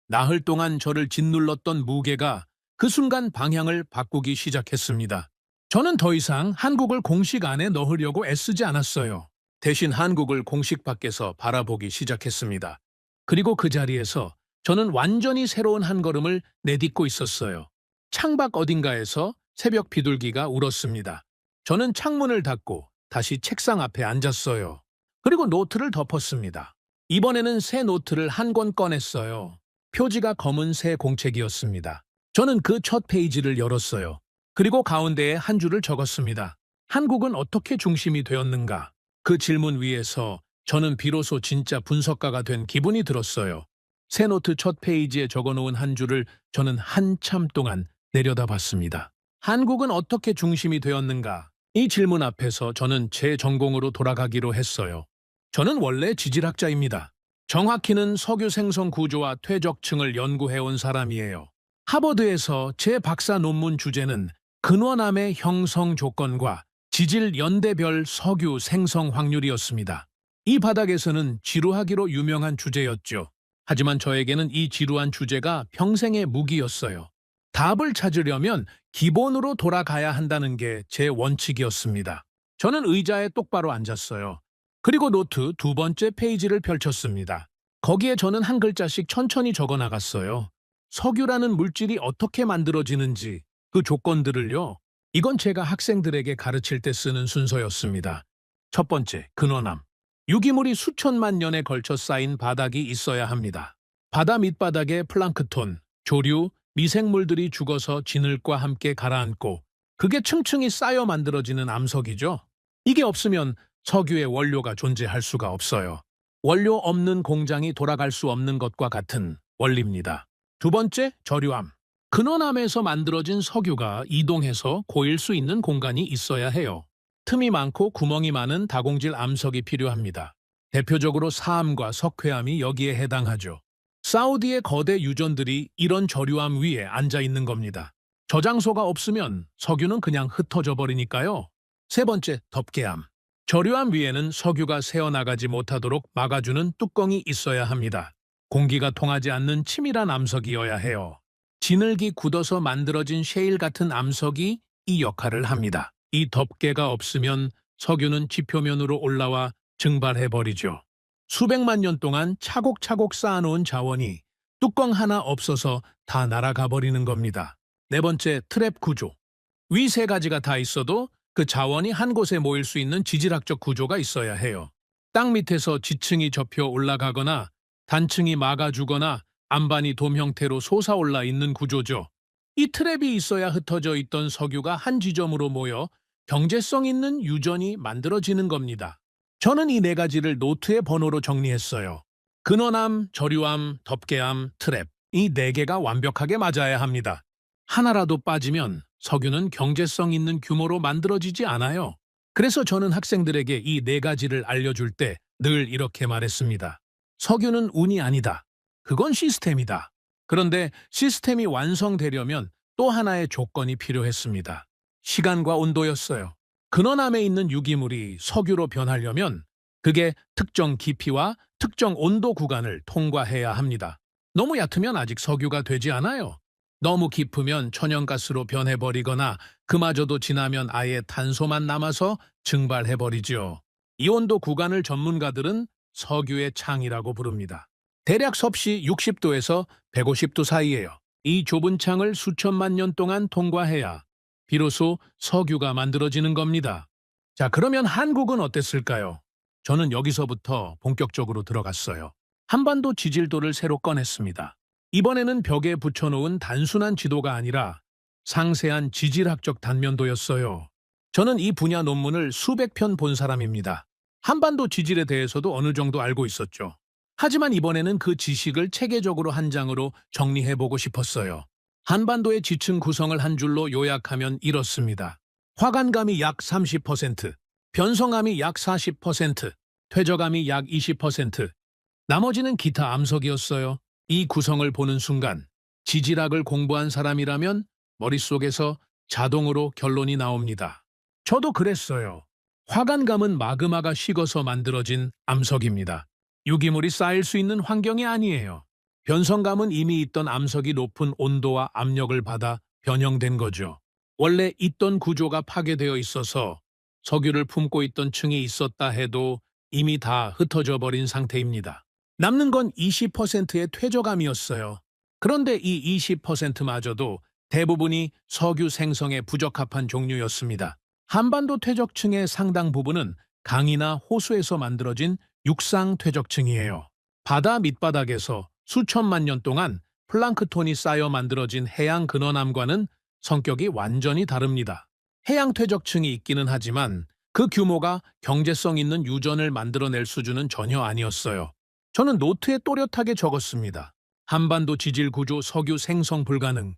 나흘 동안 저를 짓눌렀던 무게가 그 순간 방향을 바꾸기 시작했습니다. 저는 더 이상 한국을 공식 안에 넣으려고 애쓰지 않았어요. 대신 한국을 공식 밖에서 바라보기 시작했습니다. 그리고 그 자리에서 저는 완전히 새로운 한 걸음을 내딛고 있었어요. 창밖 어딘가에서 새벽 비둘기가 울었습니다. 저는 창문을 닫고 다시 책상 앞에 앉았어요. 그리고 노트를 덮었습니다. 이번에는 새 노트를 한 권 꺼냈어요. 표지가 검은 새 공책이었습니다. 저는 그 첫 페이지를 열었어요. 그리고 가운데에 한 줄을 적었습니다. 한국은 어떻게 중심이 되었는가? 그 질문 위에서 저는 비로소 진짜 분석가가 된 기분이 들었어요. 새 노트 첫 페이지에 적어놓은 한 줄을 저는 한참 동안 내려다봤습니다. 한국은 어떻게 중심이 되었는가? 이 질문 앞에서 저는 제 전공으로 돌아가기로 했어요. 저는 원래 지질학자입니다. 정확히는 석유 생성 구조와 퇴적층을 연구해온 사람이에요. 하버드에서 제 박사 논문 주제는 근원암의 형성 조건과 지질 연대별 석유 생성 확률이었습니다. 이 바닥에서는 지루하기로 유명한 주제였죠. 하지만 저에게는 이 지루한 주제가 평생의 무기였어요. 답을 찾으려면 기본으로 돌아가야 한다는 게 제 원칙이었습니다. 저는 의자에 똑바로 앉았어요. 그리고 노트 두 번째 페이지를 펼쳤습니다. 거기에 저는 한 글자씩 천천히 적어 나갔어요. 석유라는 물질이 어떻게 만들어지는지 그 조건들을요. 이건 제가 학생들에게 가르칠 때 쓰는 순서였습니다. 첫 번째, 근원암. 유기물이 수천만 년에 걸쳐 쌓인 바닥이 있어야 합니다. 바다 밑바닥에 플랑크톤, 조류, 미생물들이 죽어서 진흙과 함께 가라앉고 그게 층층이 쌓여 만들어지는 암석이죠. 이게 없으면 석유의 원료가 존재할 수가 없어요. 원료 없는 공장이 돌아갈 수 없는 것과 같은 원리입니다. 두 번째, 저류암. 근원암에서 만들어진 석유가 이동해서 고일 수 있는 공간이 있어야 해요. 틈이 많고 구멍이 많은 다공질 암석이 필요합니다. 대표적으로 사암과 석회암이 여기에 해당하죠. 사우디의 거대 유전들이 이런 저류암 위에 앉아 있는 겁니다. 저장소가 없으면 석유는 그냥 흩어져 버리니까요. 세 번째, 덮개암. 저류암 위에는 석유가 새어나가지 못하도록 막아주는 뚜껑이 있어야 합니다. 공기가 통하지 않는 치밀한 암석이어야 해요. 진흙이 굳어서 만들어진 셰일 같은 암석이 이 역할을 합니다. 이 덮개가 없으면 석유는 지표면으로 올라와 증발해버리죠. 수백만 년 동안 차곡차곡 쌓아놓은 자원이 뚜껑 하나 없어서 다 날아가 버리는 겁니다. 네 번째, 트랩 구조. 위 세 가지가 다 있어도 그 자원이 한 곳에 모일 수 있는 지질학적 구조가 있어야 해요. 땅 밑에서 지층이 접혀 올라가거나 단층이 막아주거나 안반이 돔 형태로 솟아올라 있는 구조죠. 이 트랩이 있어야 흩어져 있던 석유가 한 지점으로 모여 경제성 있는 유전이 만들어지는 겁니다. 저는 이 네 가지를 노트의 번호로 정리했어요. 근원암, 저류암, 덮개암, 트랩. 이 네 개가 완벽하게 맞아야 합니다. 하나라도 빠지면 석유는 경제성 있는 규모로 만들어지지 않아요. 그래서 저는 학생들에게 이 네 가지를 알려줄 때 늘 이렇게 말했습니다. 석유는 운이 아니다. 그건 시스템이다. 그런데 시스템이 완성되려면 또 하나의 조건이 필요했습니다. 시간과 온도였어요. 근원암에 있는 유기물이 석유로 변하려면 그게 특정 깊이와 특정 온도 구간을 통과해야 합니다. 너무 얕으면 아직 석유가 되지 않아요. 너무 깊으면 천연가스로 변해버리거나 그마저도 지나면 아예 탄소만 남아서 증발해버리죠. 이 온도 구간을 전문가들은 석유의 창이라고 부릅니다. 대략 섭씨 60도에서 150도 사이예요. 이 좁은 창을 수천만 년 동안 통과해야 비로소 석유가 만들어지는 겁니다. 자, 그러면 한국은 어땠을까요? 저는 여기서부터 본격적으로 들어갔어요. 한반도 지질도를 새로 꺼냈습니다. 이번에는 벽에 붙여놓은 단순한 지도가 아니라 상세한 지질학적 단면도였어요. 저는 이 분야 논문을 수백 편 본 사람입니다. 한반도 지질에 대해서도 어느 정도 알고 있었죠. 하지만 이번에는 그 지식을 체계적으로 한 장으로 정리해보고 싶었어요. 한반도의 지층 구성을 한 줄로 요약하면 이렇습니다. 화간암이 약 30%, 변성암이 약 40%, 퇴적암이 약 20%, 나머지는 기타 암석이었어요. 이 구성을 보는 순간 지질학을 공부한 사람이라면 머릿속에서 자동으로 결론이 나옵니다. 저도 그랬어요. 화간암은 마그마가 식어서 만들어진 암석입니다. 유기물이 쌓일 수 있는 환경이 아니에요. 변성감은 이미 있던 암석이 높은 온도와 압력을 받아 변형된 거죠. 원래 있던 구조가 파괴되어 있어서 석유를 품고 있던 층이 있었다 해도 이미 다 흩어져 버린 상태입니다. 남는 건 20%의 퇴적암이었어요. 그런데 이 20%마저도 대부분이 석유 생성에 부적합한 종류였습니다. 한반도 퇴적층의 상당 부분은 강이나 호수에서 만들어진 육상 퇴적층이에요. 바다 밑바닥에서 수천만 년 동안 플랑크톤이 쌓여 만들어진 해양 근원암과는 성격이 완전히 다릅니다. 해양 퇴적층이 있기는 하지만 그 규모가 경제성 있는 유전을 만들어낼 수준은 전혀 아니었어요. 저는 노트에 또렷하게 적었습니다. 한반도 지질 구조 석유 생성 불가능.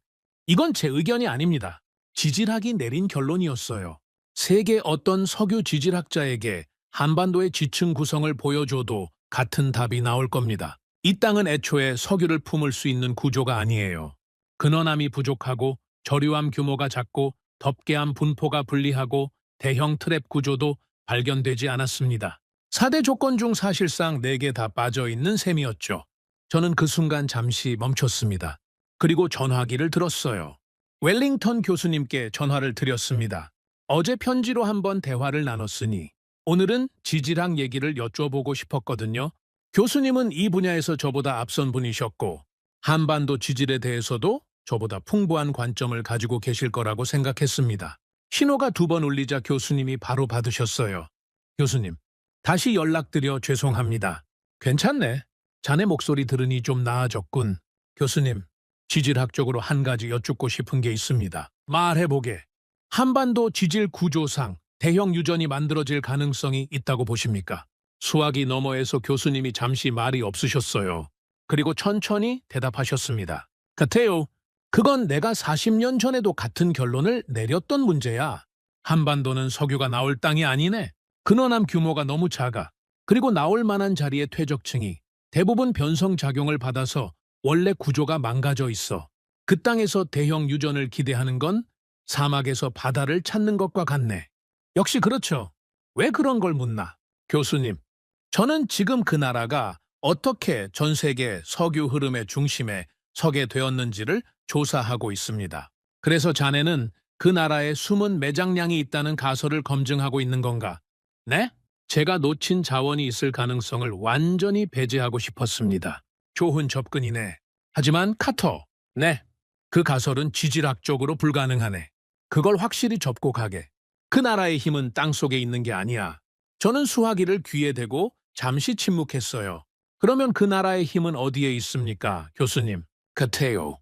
이건 제 의견이 아닙니다. 지질학이 내린 결론이었어요. 세계 어떤 석유 지질학자에게 한반도의 지층 구성을 보여줘도 같은 답이 나올 겁니다. 이 땅은 애초에 석유를 품을 수 있는 구조가 아니에요. 근원암이 부족하고 저류암 규모가 작고 덮개암 분포가 불리하고 대형 트랩 구조도 발견되지 않았습니다. 4대 조건 중 사실상 4개 다 빠져있는 셈이었죠. 저는 그 순간 잠시 멈췄습니다. 그리고 전화기를 들었어요. 웰링턴 교수님께 전화를 드렸습니다. 어제 편지로 한번 대화를 나눴으니 오늘은 지질학 얘기를 여쭤보고 싶었거든요. 교수님은 이 분야에서 저보다 앞선 분이셨고 한반도 지질에 대해서도 저보다 풍부한 관점을 가지고 계실 거라고 생각했습니다. 신호가 2번 울리자 교수님이 바로 받으셨어요. 교수님, 다시 연락드려 죄송합니다. 괜찮네. 자네 목소리 들으니 좀 나아졌군. 교수님, 지질학적으로 한 가지 여쭙고 싶은 게 있습니다. 말해보게. 한반도 지질 구조상 대형 유전이 만들어질 가능성이 있다고 보십니까? 수화기 너머에서 교수님이 잠시 말이 없으셨어요. 그리고 천천히 대답하셨습니다. 같아요. 그건 내가 40년 전에도 같은 결론을 내렸던 문제야. 한반도는 석유가 나올 땅이 아니네. 근원암 규모가 너무 작아. 그리고 나올 만한 자리의 퇴적층이 대부분 변성작용을 받아서 원래 구조가 망가져 있어. 그 땅에서 대형 유전을 기대하는 건 사막에서 바다를 찾는 것과 같네. 역시 그렇죠. 왜 그런 걸 묻나? 교수님, 저는 지금 그 나라가 어떻게 전 세계 석유 흐름의 중심에 서게 되었는지를 조사하고 있습니다. 그래서 자네는 그 나라에 숨은 매장량이 있다는 가설을 검증하고 있는 건가? 네? 제가 놓친 자원이 있을 가능성을 완전히 배제하고 싶었습니다. 좋은 접근이네. 하지만 카터, 네, 그 가설은 지질학적으로 불가능하네. 그걸 확실히 접고 가게. 그 나라의 힘은 땅속에 있는 게 아니야. 저는 수화기를 귀에 대고 잠시 침묵했어요. 그러면 그 나라의 힘은 어디에 있습니까, 교수님? 같아요.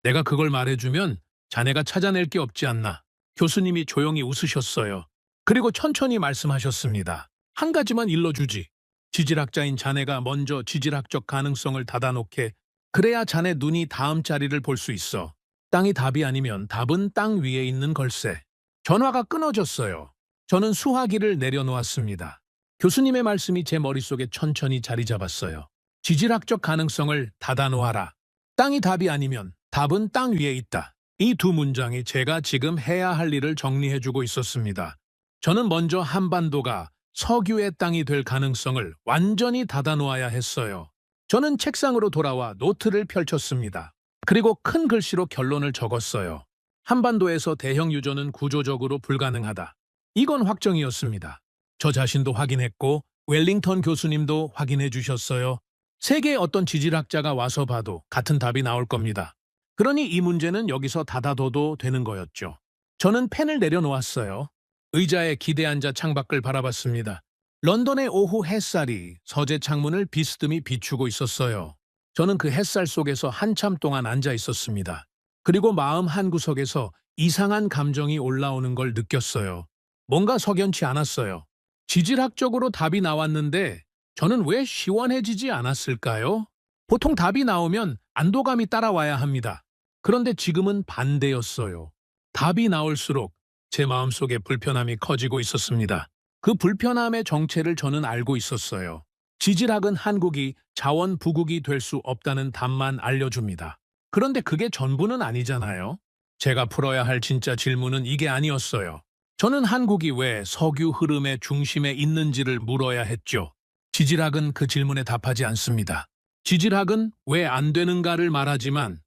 내가 그걸 말해주면 자네가 찾아낼 게 없지 않나. 교수님이 조용히 웃으셨어요. 그리고 천천히 말씀하셨습니다. 한 가지만 일러주지. 지질학자인 자네가 먼저 지질학적 가능성을 닫아놓게. 그래야 자네 눈이 다음 자리를 볼 수 있어. 땅이 답이 아니면 답은 땅 위에 있는 걸세. 전화가 끊어졌어요. 저는 수화기를 내려놓았습니다. 교수님의 말씀이 제 머릿속에 천천히 자리 잡았어요. 지질학적 가능성을 닫아놓아라. 땅이 답이 아니면 답은 땅 위에 있다. 이 두 문장이 제가 지금 해야 할 일을 정리해주고 있었습니다. 저는 먼저 한반도가 석유의 땅이 될 가능성을 완전히 닫아놓아야 했어요. 저는 책상으로 돌아와 노트를 펼쳤습니다. 그리고 큰 글씨로 결론을 적었어요. 한반도에서 대형 유전은 구조적으로 불가능하다. 이건 확정이었습니다. 저 자신도 확인했고 웰링턴 교수님도 확인해 주셨어요. 세계의 어떤 지질학자가 와서 봐도 같은 답이 나올 겁니다. 그러니 이 문제는 여기서 닫아둬도 되는 거였죠. 저는 펜을 내려놓았어요. 의자에 기대 앉아 창밖을 바라봤습니다. 런던의 오후 햇살이 서재 창문을 비스듬히 비추고 있었어요. 저는 그 햇살 속에서 한참 동안 앉아 있었습니다. 그리고 마음 한구석에서 이상한 감정이 올라오는 걸 느꼈어요. 뭔가 석연치 않았어요. 지질학적으로 답이 나왔는데 저는 왜 시원해지지 않았을까요? 보통 답이 나오면 안도감이 따라와야 합니다. 그런데 지금은 반대였어요. 답이 나올수록 제 마음속에 불편함이 커지고 있었습니다. 그 불편함의 정체를 저는 알고 있었어요. 지질학은 한국이 자원 부국이 될 수 없다는 답만 알려줍니다. 그런데 그게 전부는 아니잖아요. 제가 풀어야 할 진짜 질문은 이게 아니었어요. 저는 한국이 왜 석유 흐름의 중심에 있는지를 물어야 했죠. 지질학은 그 질문에 답하지 않습니다. 지질학은 왜 안 되는가를 말하지만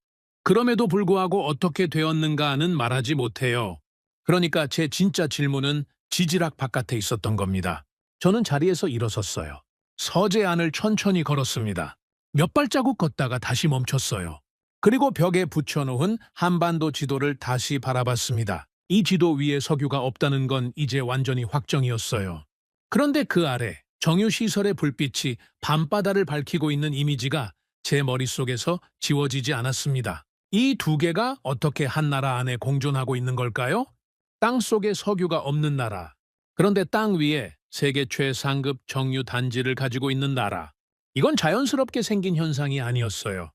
그럼에도 불구하고 어떻게 되었는가는 말하지 못해요. 그러니까 제 진짜 질문은 지질학 바깥에 있었던 겁니다. 저는 자리에서 일어섰어요. 서재 안을 천천히 걸었습니다. 몇 발자국 걷다가 다시 멈췄어요. 그리고 벽에 붙여놓은 한반도 지도를 다시 바라봤습니다. 이 지도 위에 석유가 없다는 건 이제 완전히 확정이었어요. 그런데 그 아래 정유시설의 불빛이 밤바다를 밝히고 있는 이미지가 제 머릿속에서 지워지지 않았습니다. 이 두 개가 어떻게 한 나라 안에 공존하고 있는 걸까요? 땅 속에 석유가 없는 나라. 그런데 땅 위에 세계 최상급 정유 단지를 가지고 있는 나라. 이건 자연스럽게 생긴 현상이 아니었어요.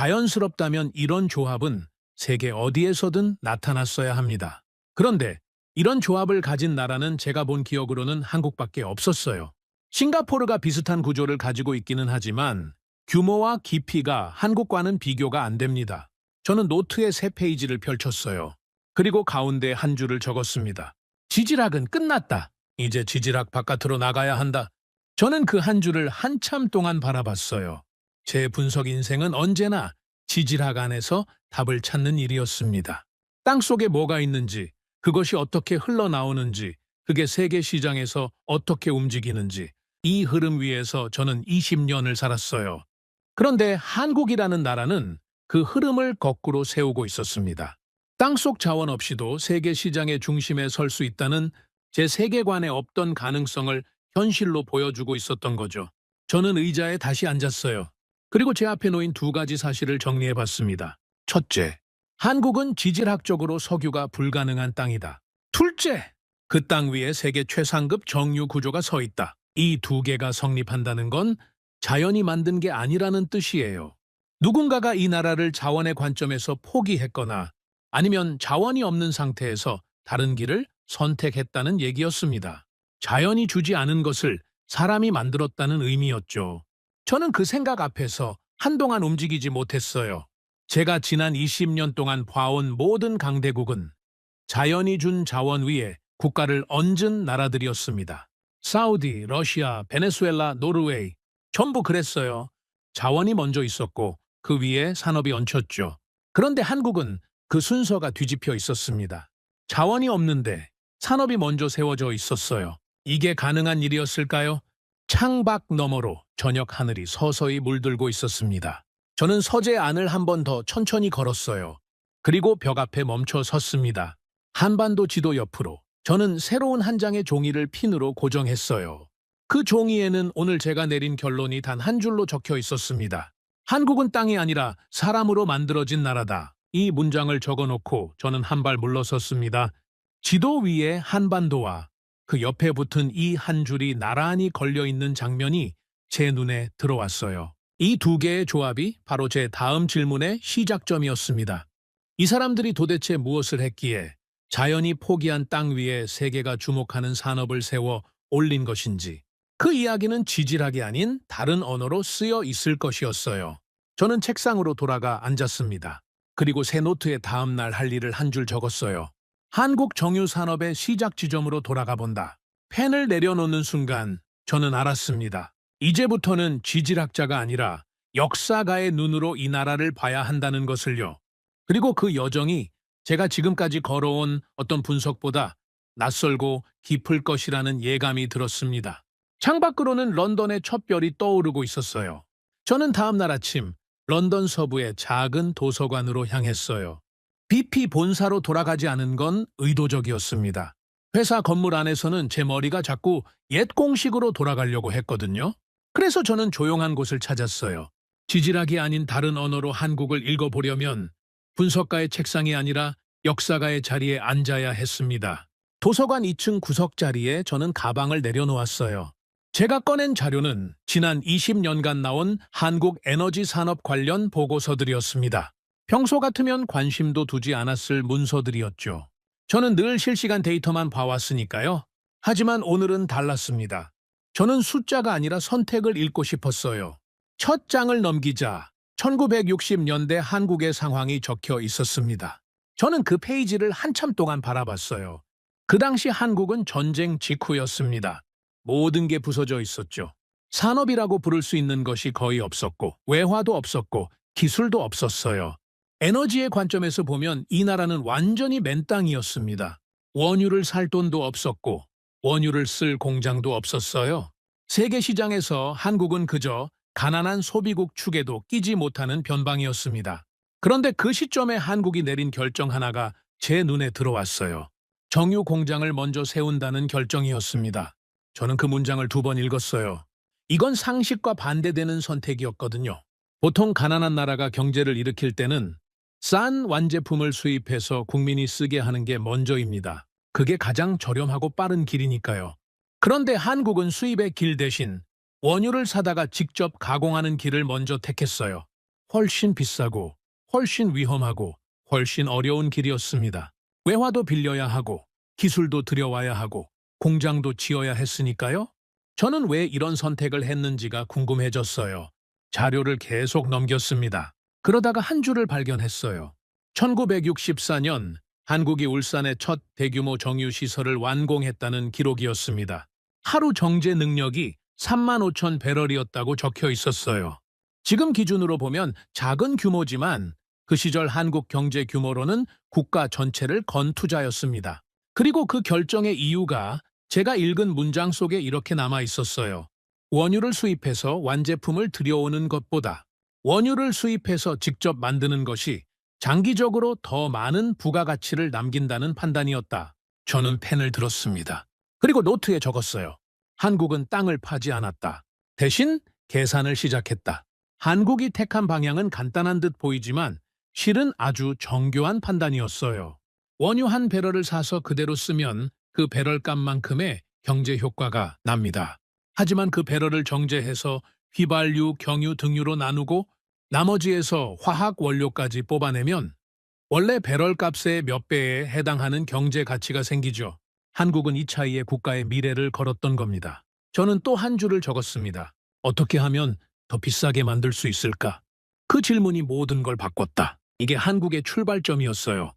자연스럽다면 이런 조합은 세계 어디에서든 나타났어야 합니다. 그런데 이런 조합을 가진 나라는 제가 본 기억으로는 한국밖에 없었어요. 싱가포르가 비슷한 구조를 가지고 있기는 하지만 규모와 깊이가 한국과는 비교가 안 됩니다. 저는 노트의 3페이지를 펼쳤어요. 그리고 가운데 한 줄을 적었습니다. 지질학은 끝났다. 이제 지질학 바깥으로 나가야 한다. 저는 그 한 줄을 한참 동안 바라봤어요. 제 분석 인생은 언제나 지질학 안에서 답을 찾는 일이었습니다. 땅속에 뭐가 있는지, 그것이 어떻게 흘러나오는지, 그게 세계 시장에서 어떻게 움직이는지, 이 흐름 위에서 저는 20년을 살았어요. 그런데 한국이라는 나라는 그 흐름을 거꾸로 세우고 있었습니다. 땅속 자원 없이도 세계 시장의 중심에 설 수 있다는 제 세계관에 없던 가능성을 현실로 보여주고 있었던 거죠. 저는 의자에 다시 앉았어요. 그리고 제 앞에 놓인 2가지 사실을 정리해봤습니다. 첫째, 한국은 지질학적으로 석유가 불가능한 땅이다. 둘째, 그 땅 위에 세계 최상급 정유 구조가 서 있다. 이 2개가 성립한다는 건 자연이 만든 게 아니라는 뜻이에요. 누군가가 이 나라를 자원의 관점에서 포기했거나 아니면 자원이 없는 상태에서 다른 길을 선택했다는 얘기였습니다. 자연이 주지 않은 것을 사람이 만들었다는 의미였죠. 저는 그 생각 앞에서 한동안 움직이지 못했어요. 제가 지난 20년 동안 봐온 모든 강대국은 자연이 준 자원 위에 국가를 얹은 나라들이었습니다. 사우디, 러시아, 베네수엘라, 노르웨이 전부 그랬어요. 자원이 먼저 있었고 그 위에 산업이 얹혔죠. 그런데 한국은 그 순서가 뒤집혀 있었습니다. 자원이 없는데 산업이 먼저 세워져 있었어요. 이게 가능한 일이었을까요? 창밖 너머로 저녁 하늘이 서서히 물들고 있었습니다. 저는 서재 안을 한 번 더 천천히 걸었어요. 그리고 벽 앞에 멈춰 섰습니다. 한반도 지도 옆으로 저는 새로운 한 장의 종이를 핀으로 고정했어요. 그 종이에는 오늘 제가 내린 결론이 단 한 줄로 적혀 있었습니다. 한국은 땅이 아니라 사람으로 만들어진 나라다. 이 문장을 적어놓고 저는 한 발 물러섰습니다. 지도 위에 한반도와 그 옆에 붙은 이 한 줄이 나란히 걸려있는 장면이 제 눈에 들어왔어요. 이 두 개의 조합이 바로 제 다음 질문의 시작점이었습니다. 이 사람들이 도대체 무엇을 했기에 자연이 포기한 땅 위에 세계가 주목하는 산업을 세워 올린 것인지, 그 이야기는 지질학이 아닌 다른 언어로 쓰여 있을 것이었어요. 저는 책상으로 돌아가 앉았습니다. 그리고 새 노트에 다음 날 할 일을 한 줄 적었어요. 한국 정유 산업의 시작 지점으로 돌아가 본다. 펜을 내려놓는 순간 저는 알았습니다. 이제부터는 지질학자가 아니라 역사가의 눈으로 이 나라를 봐야 한다는 것을요. 그리고 그 여정이 제가 지금까지 걸어온 어떤 분석보다 낯설고 깊을 것이라는 예감이 들었습니다. 창밖으로는 런던의 첫 별이 떠오르고 있었어요. 저는 다음 날 아침 런던 서부의 작은 도서관으로 향했어요. BP 본사로 돌아가지 않은 건 의도적이었습니다. 회사 건물 안에서는 제 머리가 자꾸 옛 공식으로 돌아가려고 했거든요. 그래서 저는 조용한 곳을 찾았어요. 지질학이 아닌 다른 언어로 한국을 읽어보려면 분석가의 책상이 아니라 역사가의 자리에 앉아야 했습니다. 도서관 2층 구석 자리에 저는 가방을 내려놓았어요. 제가 꺼낸 자료는 지난 20년간 나온 한국 에너지 산업 관련 보고서들이었습니다. 평소 같으면 관심도 두지 않았을 문서들이었죠. 저는 늘 실시간 데이터만 봐왔으니까요. 하지만 오늘은 달랐습니다. 저는 숫자가 아니라 선택을 읽고 싶었어요. 첫 장을 넘기자 1960년대 한국의 상황이 적혀 있었습니다. 저는 그 페이지를 한참 동안 바라봤어요. 그 당시 한국은 전쟁 직후였습니다. 모든 게 부서져 있었죠. 산업이라고 부를 수 있는 것이 거의 없었고, 외화도 없었고, 기술도 없었어요. 에너지의 관점에서 보면 이 나라는 완전히 맨 땅이었습니다. 원유를 살 돈도 없었고, 원유를 쓸 공장도 없었어요. 세계 시장에서 한국은 그저 가난한 소비국 축에도 끼지 못하는 변방이었습니다. 그런데 그 시점에 한국이 내린 결정 하나가 제 눈에 들어왔어요. 정유 공장을 먼저 세운다는 결정이었습니다. 저는 그 문장을 2번 읽었어요. 이건 상식과 반대되는 선택이었거든요. 보통 가난한 나라가 경제를 일으킬 때는 싼 완제품을 수입해서 국민이 쓰게 하는 게 먼저입니다. 그게 가장 저렴하고 빠른 길이니까요. 그런데 한국은 수입의 길 대신 원유를 사다가 직접 가공하는 길을 먼저 택했어요. 훨씬 비싸고 훨씬 위험하고 훨씬 어려운 길이었습니다. 외화도 빌려야 하고 기술도 들여와야 하고 공장도 지어야 했으니까요. 저는 왜 이런 선택을 했는지가 궁금해졌어요. 자료를 계속 넘겼습니다. 그러다가 한 줄을 발견했어요. 1964년 한국이 울산의 첫 대규모 정유시설을 완공했다는 기록이었습니다. 하루 정제 능력이 35,000 배럴이었다고 적혀 있었어요. 지금 기준으로 보면 작은 규모지만 그 시절 한국 경제 규모로는 국가 전체를 건 투자였습니다. 그리고 그 결정의 이유가 제가 읽은 문장 속에 이렇게 남아 있었어요. 원유를 수입해서 완제품을 들여오는 것보다 원유를 수입해서 직접 만드는 것이 장기적으로 더 많은 부가가치를 남긴다는 판단이었다. 저는 펜을 들었습니다. 그리고 노트에 적었어요. 한국은 땅을 파지 않았다. 대신 계산을 시작했다. 한국이 택한 방향은 간단한 듯 보이지만 실은 아주 정교한 판단이었어요. 원유 한 배럴을 사서 그대로 쓰면 그 배럴값만큼의 경제 효과가 납니다. 하지만 그 배럴을 정제해서 휘발유, 경유 등유로 나누고 나머지에서 화학 원료까지 뽑아내면 원래 배럴값의 몇 배에 해당하는 경제 가치가 생기죠. 한국은 이 차이에 국가의 미래를 걸었던 겁니다. 저는 또 한 줄을 적었습니다. 어떻게 하면 더 비싸게 만들 수 있을까? 그 질문이 모든 걸 바꿨다. 이게 한국의 출발점이었어요.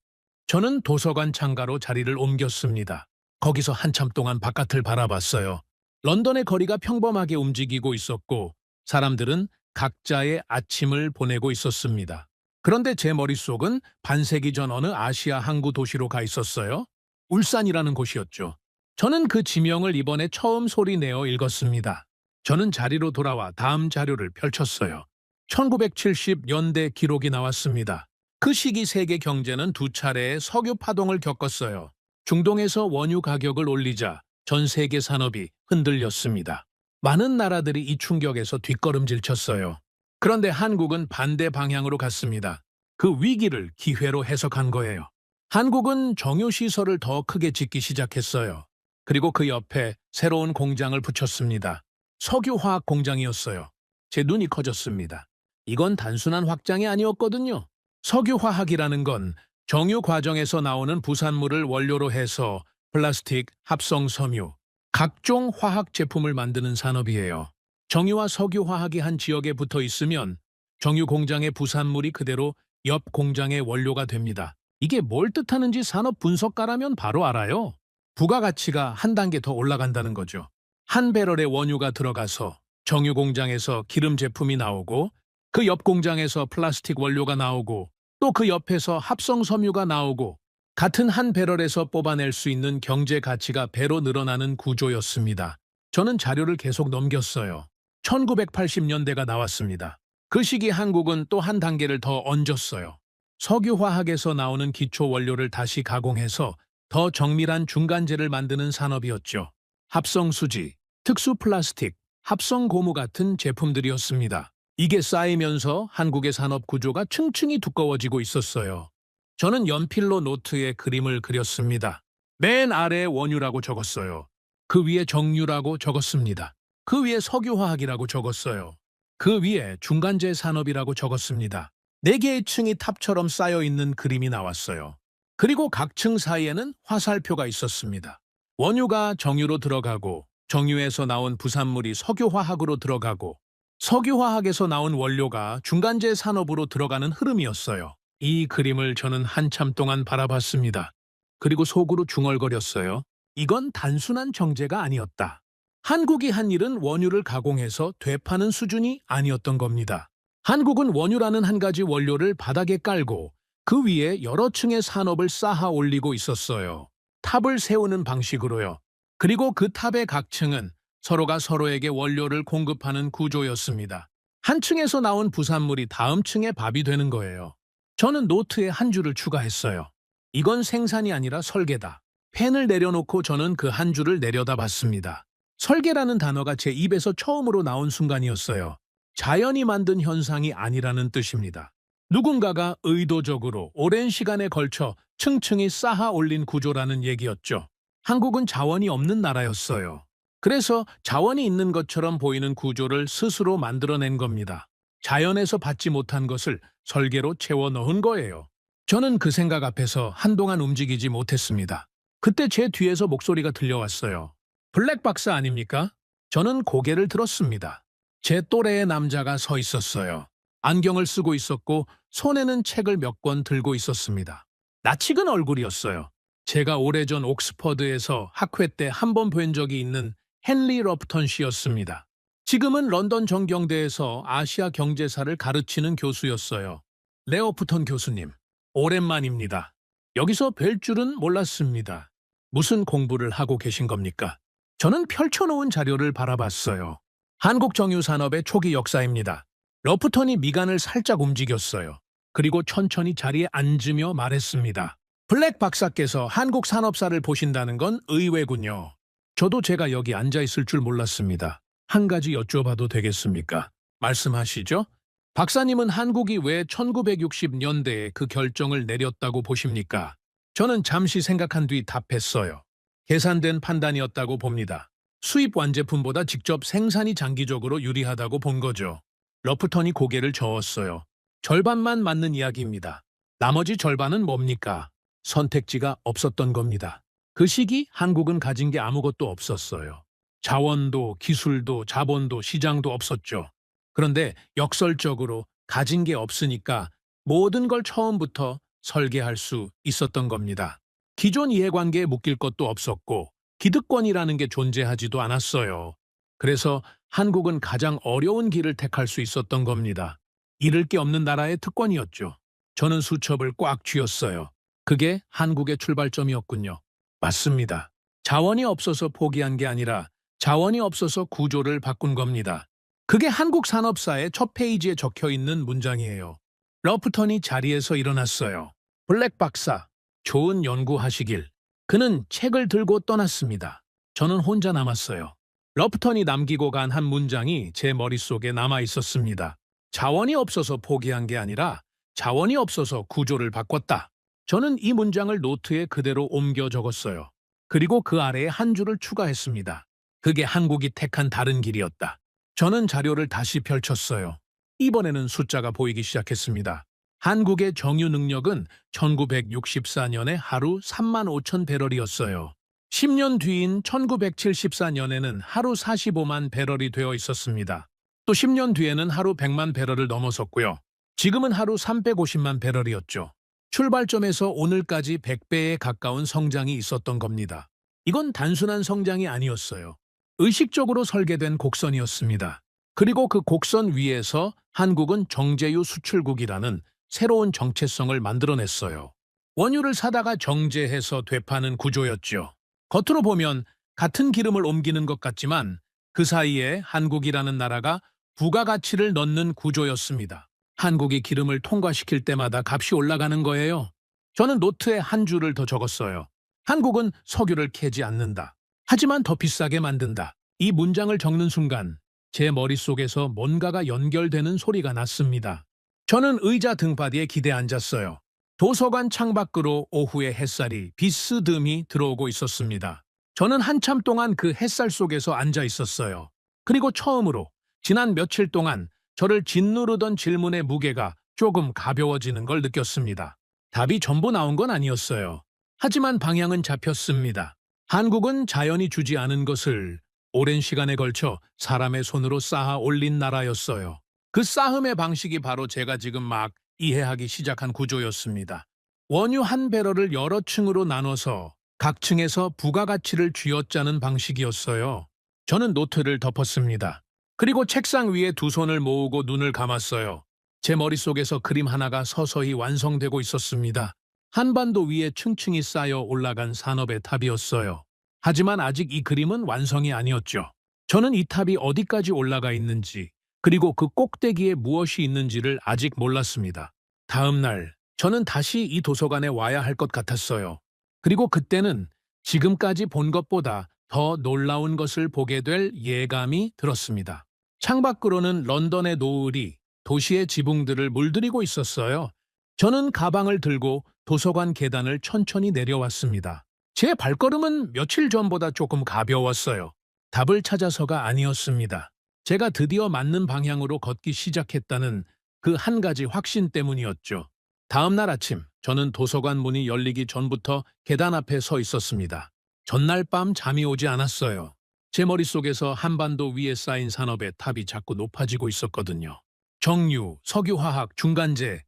저는 도서관 창가로 자리를 옮겼습니다. 거기서 한참 동안 바깥을 바라봤어요. 런던의 거리가 평범하게 움직이고 있었고 사람들은 각자의 아침을 보내고 있었습니다. 그런데 제 머릿속은 반세기 전 어느 아시아 항구 도시로 가 있었어요. 울산이라는 곳이었죠. 저는 그 지명을 이번에 처음 소리내어 읽었습니다. 저는 자리로 돌아와 다음 자료를 펼쳤어요. 1970년대 기록이 나왔습니다. 그 시기 세계 경제는 두 차례의 석유 파동을 겪었어요. 중동에서 원유 가격을 올리자 전 세계 산업이 흔들렸습니다. 많은 나라들이 이 충격에서 뒷걸음질 쳤어요. 그런데 한국은 반대 방향으로 갔습니다. 그 위기를 기회로 해석한 거예요. 한국은 정유시설을 더 크게 짓기 시작했어요. 그리고 그 옆에 새로운 공장을 붙였습니다. 석유화학 공장이었어요. 제 눈이 커졌습니다. 이건 단순한 확장이 아니었거든요. 석유화학이라는 건 정유 과정에서 나오는 부산물을 원료로 해서 플라스틱, 합성섬유, 각종 화학 제품을 만드는 산업이에요. 정유와 석유화학이 한 지역에 붙어 있으면 정유 공장의 부산물이 그대로 옆 공장의 원료가 됩니다. 이게 뭘 뜻하는지 산업 분석가라면 바로 알아요. 부가가치가 한 단계 더 올라간다는 거죠. 한 배럴의 원유가 들어가서 정유 공장에서 기름 제품이 나오고 그 옆 공장에서 플라스틱 원료가 나오고 또 그 옆에서 합성 섬유가 나오고 같은 한 배럴에서 뽑아낼 수 있는 경제 가치가 배로 늘어나는 구조였습니다. 저는 자료를 계속 넘겼어요. 1980년대가 나왔습니다. 그 시기 한국은 또 한 단계를 더 얹었어요. 석유화학에서 나오는 기초 원료를 다시 가공해서 더 정밀한 중간재를 만드는 산업이었죠. 합성수지, 특수 플라스틱, 합성 고무 같은 제품들이었습니다. 이게 쌓이면서 한국의 산업 구조가 층층이 두꺼워지고 있었어요. 저는 연필로 노트에 그림을 그렸습니다. 맨 아래에 원유라고 적었어요. 그 위에 정유라고 적었습니다. 그 위에 석유화학이라고 적었어요. 그 위에 중간재 산업이라고 적었습니다. 네 개의 층이 탑처럼 쌓여 있는 그림이 나왔어요. 그리고 각 층 사이에는 화살표가 있었습니다. 원유가 정유로 들어가고 정유에서 나온 부산물이 석유화학으로 들어가고 석유화학에서 나온 원료가 중간재 산업으로 들어가는 흐름이었어요. 이 그림을 저는 한참 동안 바라봤습니다. 그리고 속으로 중얼거렸어요. 이건 단순한 정제가 아니었다. 한국이 한 일은 원유를 가공해서 되파는 수준이 아니었던 겁니다. 한국은 원유라는 한 가지 원료를 바닥에 깔고 그 위에 여러 층의 산업을 쌓아 올리고 있었어요. 탑을 세우는 방식으로요. 그리고 그 탑의 각 층은 서로가 서로에게 원료를 공급하는 구조였습니다. 한 층에서 나온 부산물이 다음 층의 밥이 되는 거예요. 저는 노트에 한 줄을 추가했어요. 이건 생산이 아니라 설계다. 펜을 내려놓고 저는 그 한 줄을 내려다봤습니다. 설계라는 단어가 제 입에서 처음으로 나온 순간이었어요. 자연이 만든 현상이 아니라는 뜻입니다. 누군가가 의도적으로 오랜 시간에 걸쳐 층층이 쌓아 올린 구조라는 얘기였죠. 한국은 자원이 없는 나라였어요. 그래서 자원이 있는 것처럼 보이는 구조를 스스로 만들어낸 겁니다. 자연에서 받지 못한 것을 설계로 채워 넣은 거예요. 저는 그 생각 앞에서 한동안 움직이지 못했습니다. 그때 제 뒤에서 목소리가 들려왔어요. 블랙 박사 아닙니까? 저는 고개를 들었습니다. 제 또래의 남자가 서 있었어요. 안경을 쓰고 있었고 손에는 책을 몇 권 들고 있었습니다. 낯익은 얼굴이었어요. 제가 오래전 옥스퍼드에서 학회 때 한 번 뵌 적이 있는 헨리 러프턴 씨였습니다. 지금은 런던 정경대에서 아시아 경제사를 가르치는 교수였어요. 레어프턴 교수님, 오랜만입니다. 여기서 뵐 줄은 몰랐습니다. 무슨 공부를 하고 계신 겁니까? 저는 펼쳐놓은 자료를 바라봤어요. 한국 정유 산업의 초기 역사입니다. 러프턴이 미간을 살짝 움직였어요. 그리고 천천히 자리에 앉으며 말했습니다. 블랙 박사께서 한국 산업사를 보신다는 건 의외군요. 저도 제가 여기 앉아있을 줄 몰랐습니다. 한 가지 여쭤봐도 되겠습니까? 말씀하시죠. 박사님은 한국이 왜 1960년대에 그 결정을 내렸다고 보십니까? 저는 잠시 생각한 뒤 답했어요. 계산된 판단이었다고 봅니다. 수입 완제품보다 직접 생산이 장기적으로 유리하다고 본 거죠. 러프턴이 고개를 저었어요. 절반만 맞는 이야기입니다. 나머지 절반은 뭡니까? 선택지가 없었던 겁니다. 그 시기 한국은 가진 게 아무것도 없었어요. 자원도, 기술도, 자본도, 시장도 없었죠. 그런데 역설적으로 가진 게 없으니까 모든 걸 처음부터 설계할 수 있었던 겁니다. 기존 이해관계에 묶일 것도 없었고 기득권이라는 게 존재하지도 않았어요. 그래서 한국은 가장 어려운 길을 택할 수 있었던 겁니다. 잃을 게 없는 나라의 특권이었죠. 저는 수첩을 꽉 쥐었어요. 그게 한국의 출발점이었군요. 맞습니다. 자원이 없어서 포기한 게 아니라 자원이 없어서 구조를 바꾼 겁니다. 그게 한국 산업사의 첫 페이지에 적혀 있는 문장이에요. 러프턴이 자리에서 일어났어요. 블랙 박사, 좋은 연구하시길. 그는 책을 들고 떠났습니다. 저는 혼자 남았어요. 러프턴이 남기고 간 한 문장이 제 머릿속에 남아 있었습니다. 자원이 없어서 포기한 게 아니라 자원이 없어서 구조를 바꿨다. 저는 이 문장을 노트에 그대로 옮겨 적었어요. 그리고 그 아래에 한 줄을 추가했습니다. 그게 한국이 택한 다른 길이었다. 저는 자료를 다시 펼쳤어요. 이번에는 숫자가 보이기 시작했습니다. 한국의 정유 능력은 1964년에 하루 3만 5천 배럴이었어요. 10년 뒤인 1974년에는 하루 45만 배럴이 되어 있었습니다. 또 10년 뒤에는 하루 100만 배럴을 넘어섰고요. 지금은 하루 350만 배럴이었죠. 출발점에서 오늘까지 100배에 가까운 성장이 있었던 겁니다. 이건 단순한 성장이 아니었어요. 의식적으로 설계된 곡선이었습니다. 그리고 그 곡선 위에서 한국은 정제유 수출국이라는 새로운 정체성을 만들어냈어요. 원유를 사다가 정제해서 되파는 구조였죠. 겉으로 보면 같은 기름을 옮기는 것 같지만 그 사이에 한국이라는 나라가 부가가치를 넣는 구조였습니다. 한국이 기름을 통과시킬 때마다 값이 올라가는 거예요. 저는 노트에 한 줄을 더 적었어요. 한국은 석유를 캐지 않는다. 하지만 더 비싸게 만든다. 이 문장을 적는 순간 제 머릿속에서 뭔가가 연결되는 소리가 났습니다. 저는 의자 등받이에 기대 앉았어요. 도서관 창밖으로 오후의 햇살이 비스듬히 들어오고 있었습니다. 저는 한참 동안 그 햇살 속에서 앉아 있었어요. 그리고 처음으로 지난 며칠 동안 저를 짓누르던 질문의 무게가 조금 가벼워지는 걸 느꼈습니다. 답이 전부 나온 건 아니었어요. 하지만 방향은 잡혔습니다. 한국은 자연이 주지 않은 것을 오랜 시간에 걸쳐 사람의 손으로 쌓아 올린 나라였어요. 그 쌓음의 방식이 바로 제가 지금 막 이해하기 시작한 구조였습니다. 원유 한 배럴을 여러 층으로 나눠서 각 층에서 부가가치를 쥐어짜는 방식이었어요. 저는 노트를 덮었습니다. 그리고 책상 위에 두 손을 모으고 눈을 감았어요. 제 머릿속에서 그림 하나가 서서히 완성되고 있었습니다. 한반도 위에 층층이 쌓여 올라간 산업의 탑이었어요. 하지만 아직 이 그림은 완성이 아니었죠. 저는 이 탑이 어디까지 올라가 있는지, 그리고 그 꼭대기에 무엇이 있는지를 아직 몰랐습니다. 다음 날, 저는 다시 이 도서관에 와야 할 것 같았어요. 그리고 그때는 지금까지 본 것보다 더 놀라운 것을 보게 될 예감이 들었습니다. 창밖으로는 런던의 노을이 도시의 지붕들을 물들이고 있었어요. 저는 가방을 들고 도서관 계단을 천천히 내려왔습니다. 제 발걸음은 며칠 전보다 조금 가벼웠어요. 답을 찾아서가 아니었습니다. 제가 드디어 맞는 방향으로 걷기 시작했다는 그 한 가지 확신 때문이었죠. 다음 날 아침, 저는 도서관 문이 열리기 전부터 계단 앞에 서 있었습니다. 전날 밤 잠이 오지 않았어요. 제 머릿속에서 한반도 위에 쌓인 산업의 탑이 자꾸 높아지고 있었거든요. 정유, 석유화학, 중간재,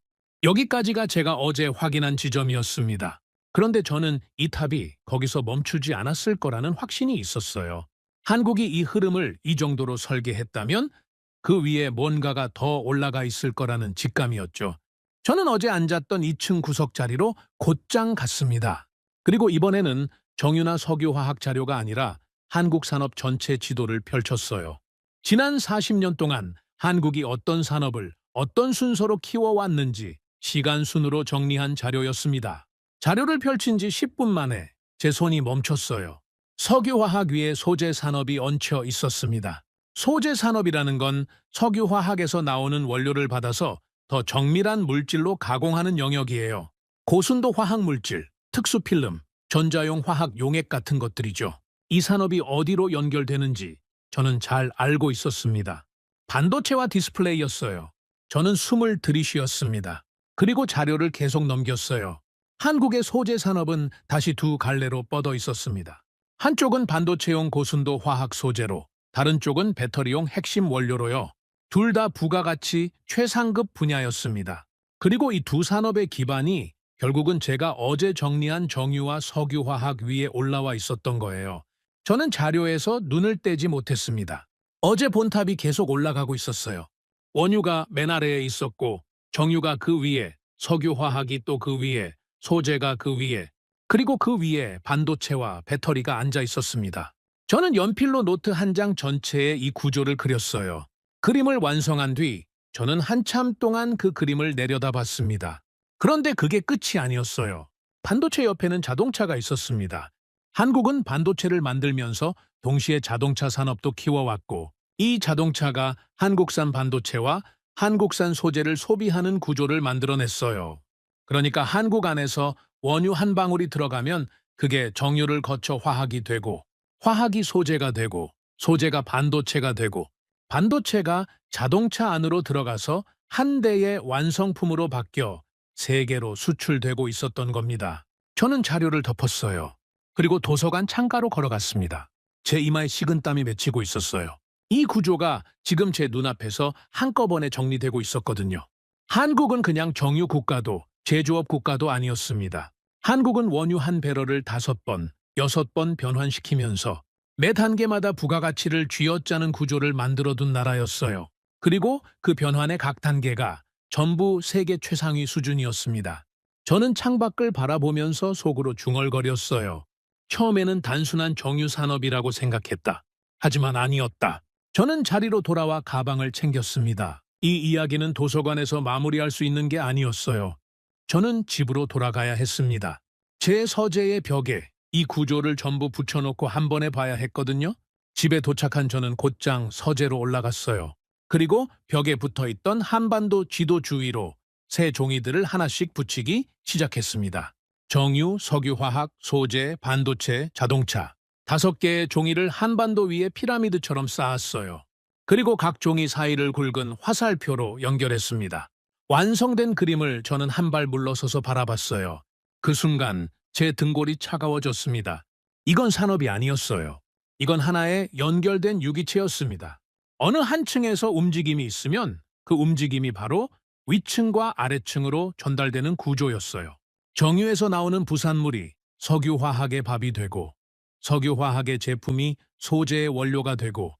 여기까지가 제가 어제 확인한 지점이었습니다. 그런데 저는 이 탑이 거기서 멈추지 않았을 거라는 확신이 있었어요. 한국이 이 흐름을 이 정도로 설계했다면 그 위에 뭔가가 더 올라가 있을 거라는 직감이었죠. 저는 어제 앉았던 2층 구석 자리로 곧장 갔습니다. 그리고 이번에는 정유나 석유화학 자료가 아니라 한국 산업 전체 지도를 펼쳤어요. 지난 40년 동안 한국이 어떤 산업을 어떤 순서로 키워왔는지 시간 순으로 정리한 자료였습니다. 자료를 펼친 지 10분 만에 제 손이 멈췄어요. 석유화학 위에 소재 산업이 얹혀 있었습니다. 소재 산업이라는 건 석유화학에서 나오는 원료를 받아서 더 정밀한 물질로 가공하는 영역이에요. 고순도 화학물질, 특수필름, 전자용 화학 용액 같은 것들이죠. 이 산업이 어디로 연결되는지 저는 잘 알고 있었습니다. 반도체와 디스플레이였어요. 저는 숨을 들이쉬었습니다. 그리고 자료를 계속 넘겼어요. 한국의 소재 산업은 다시 두 갈래로 뻗어 있었습니다. 한쪽은 반도체용 고순도 화학 소재로, 다른 쪽은 배터리용 핵심 원료로요. 둘 다 부가가치 최상급 분야였습니다. 그리고 이 두 산업의 기반이 결국은 제가 어제 정리한 정유와 석유화학 위에 올라와 있었던 거예요. 저는 자료에서 눈을 떼지 못했습니다. 어제 본 탑이 계속 올라가고 있었어요. 원유가 맨 아래에 있었고 정유가 그 위에, 석유화학이 또 그 위에, 소재가 그 위에, 그리고 그 위에 반도체와 배터리가 앉아 있었습니다. 저는 연필로 노트 한 장 전체에 이 구조를 그렸어요. 그림을 완성한 뒤 저는 한참 동안 그 그림을 내려다봤습니다. 그런데 그게 끝이 아니었어요. 반도체 옆에는 자동차가 있었습니다. 한국은 반도체를 만들면서 동시에 자동차 산업도 키워왔고, 이 자동차가 한국산 반도체와 한국산 소재를 소비하는 구조를 만들어냈어요. 그러니까 한국 안에서 원유 한 방울이 들어가면 그게 정유를 거쳐 화학이 되고, 화학이 소재가 되고, 소재가 반도체가 되고, 반도체가 자동차 안으로 들어가서 한 대의 완성품으로 바뀌어 세계로 수출되고 있었던 겁니다. 저는 자료를 덮었어요. 그리고 도서관 창가로 걸어갔습니다. 제 이마에 식은땀이 맺히고 있었어요. 이 구조가 지금 제 눈앞에서 한꺼번에 정리되고 있었거든요. 한국은 그냥 정유 국가도 제조업 국가도 아니었습니다. 한국은 원유 한 배럴을 5번, 6번 변환시키면서 매 단계마다 부가가치를 쥐어짜는 구조를 만들어둔 나라였어요. 그리고 그 변환의 각 단계가 전부 세계 최상위 수준이었습니다. 저는 창밖을 바라보면서 속으로 중얼거렸어요. 처음에는 단순한 정유 산업이라고 생각했다. 하지만 아니었다. 저는 자리로 돌아와 가방을 챙겼습니다. 이 이야기는 도서관에서 마무리할 수 있는 게 아니었어요. 저는 집으로 돌아가야 했습니다. 제 서재의 벽에 이 구조를 전부 붙여놓고 한 번에 봐야 했거든요. 집에 도착한 저는 곧장 서재로 올라갔어요. 그리고 벽에 붙어있던 한반도 지도 주위로 새 종이들을 하나씩 붙이기 시작했습니다. 정유, 석유화학, 소재, 반도체, 자동차 5개의 종이를 한반도 위에 피라미드처럼 쌓았어요. 그리고 각 종이 사이를 굵은 화살표로 연결했습니다. 완성된 그림을 저는 한 발 물러서서 바라봤어요. 그 순간 제 등골이 차가워졌습니다. 이건 산업이 아니었어요. 이건 하나의 연결된 유기체였습니다. 어느 한 층에서 움직임이 있으면 그 움직임이 바로 위층과 아래층으로 전달되는 구조였어요. 정유에서 나오는 부산물이 석유화학의 밥이 되고, 석유화학의 제품이 소재의 원료가 되고,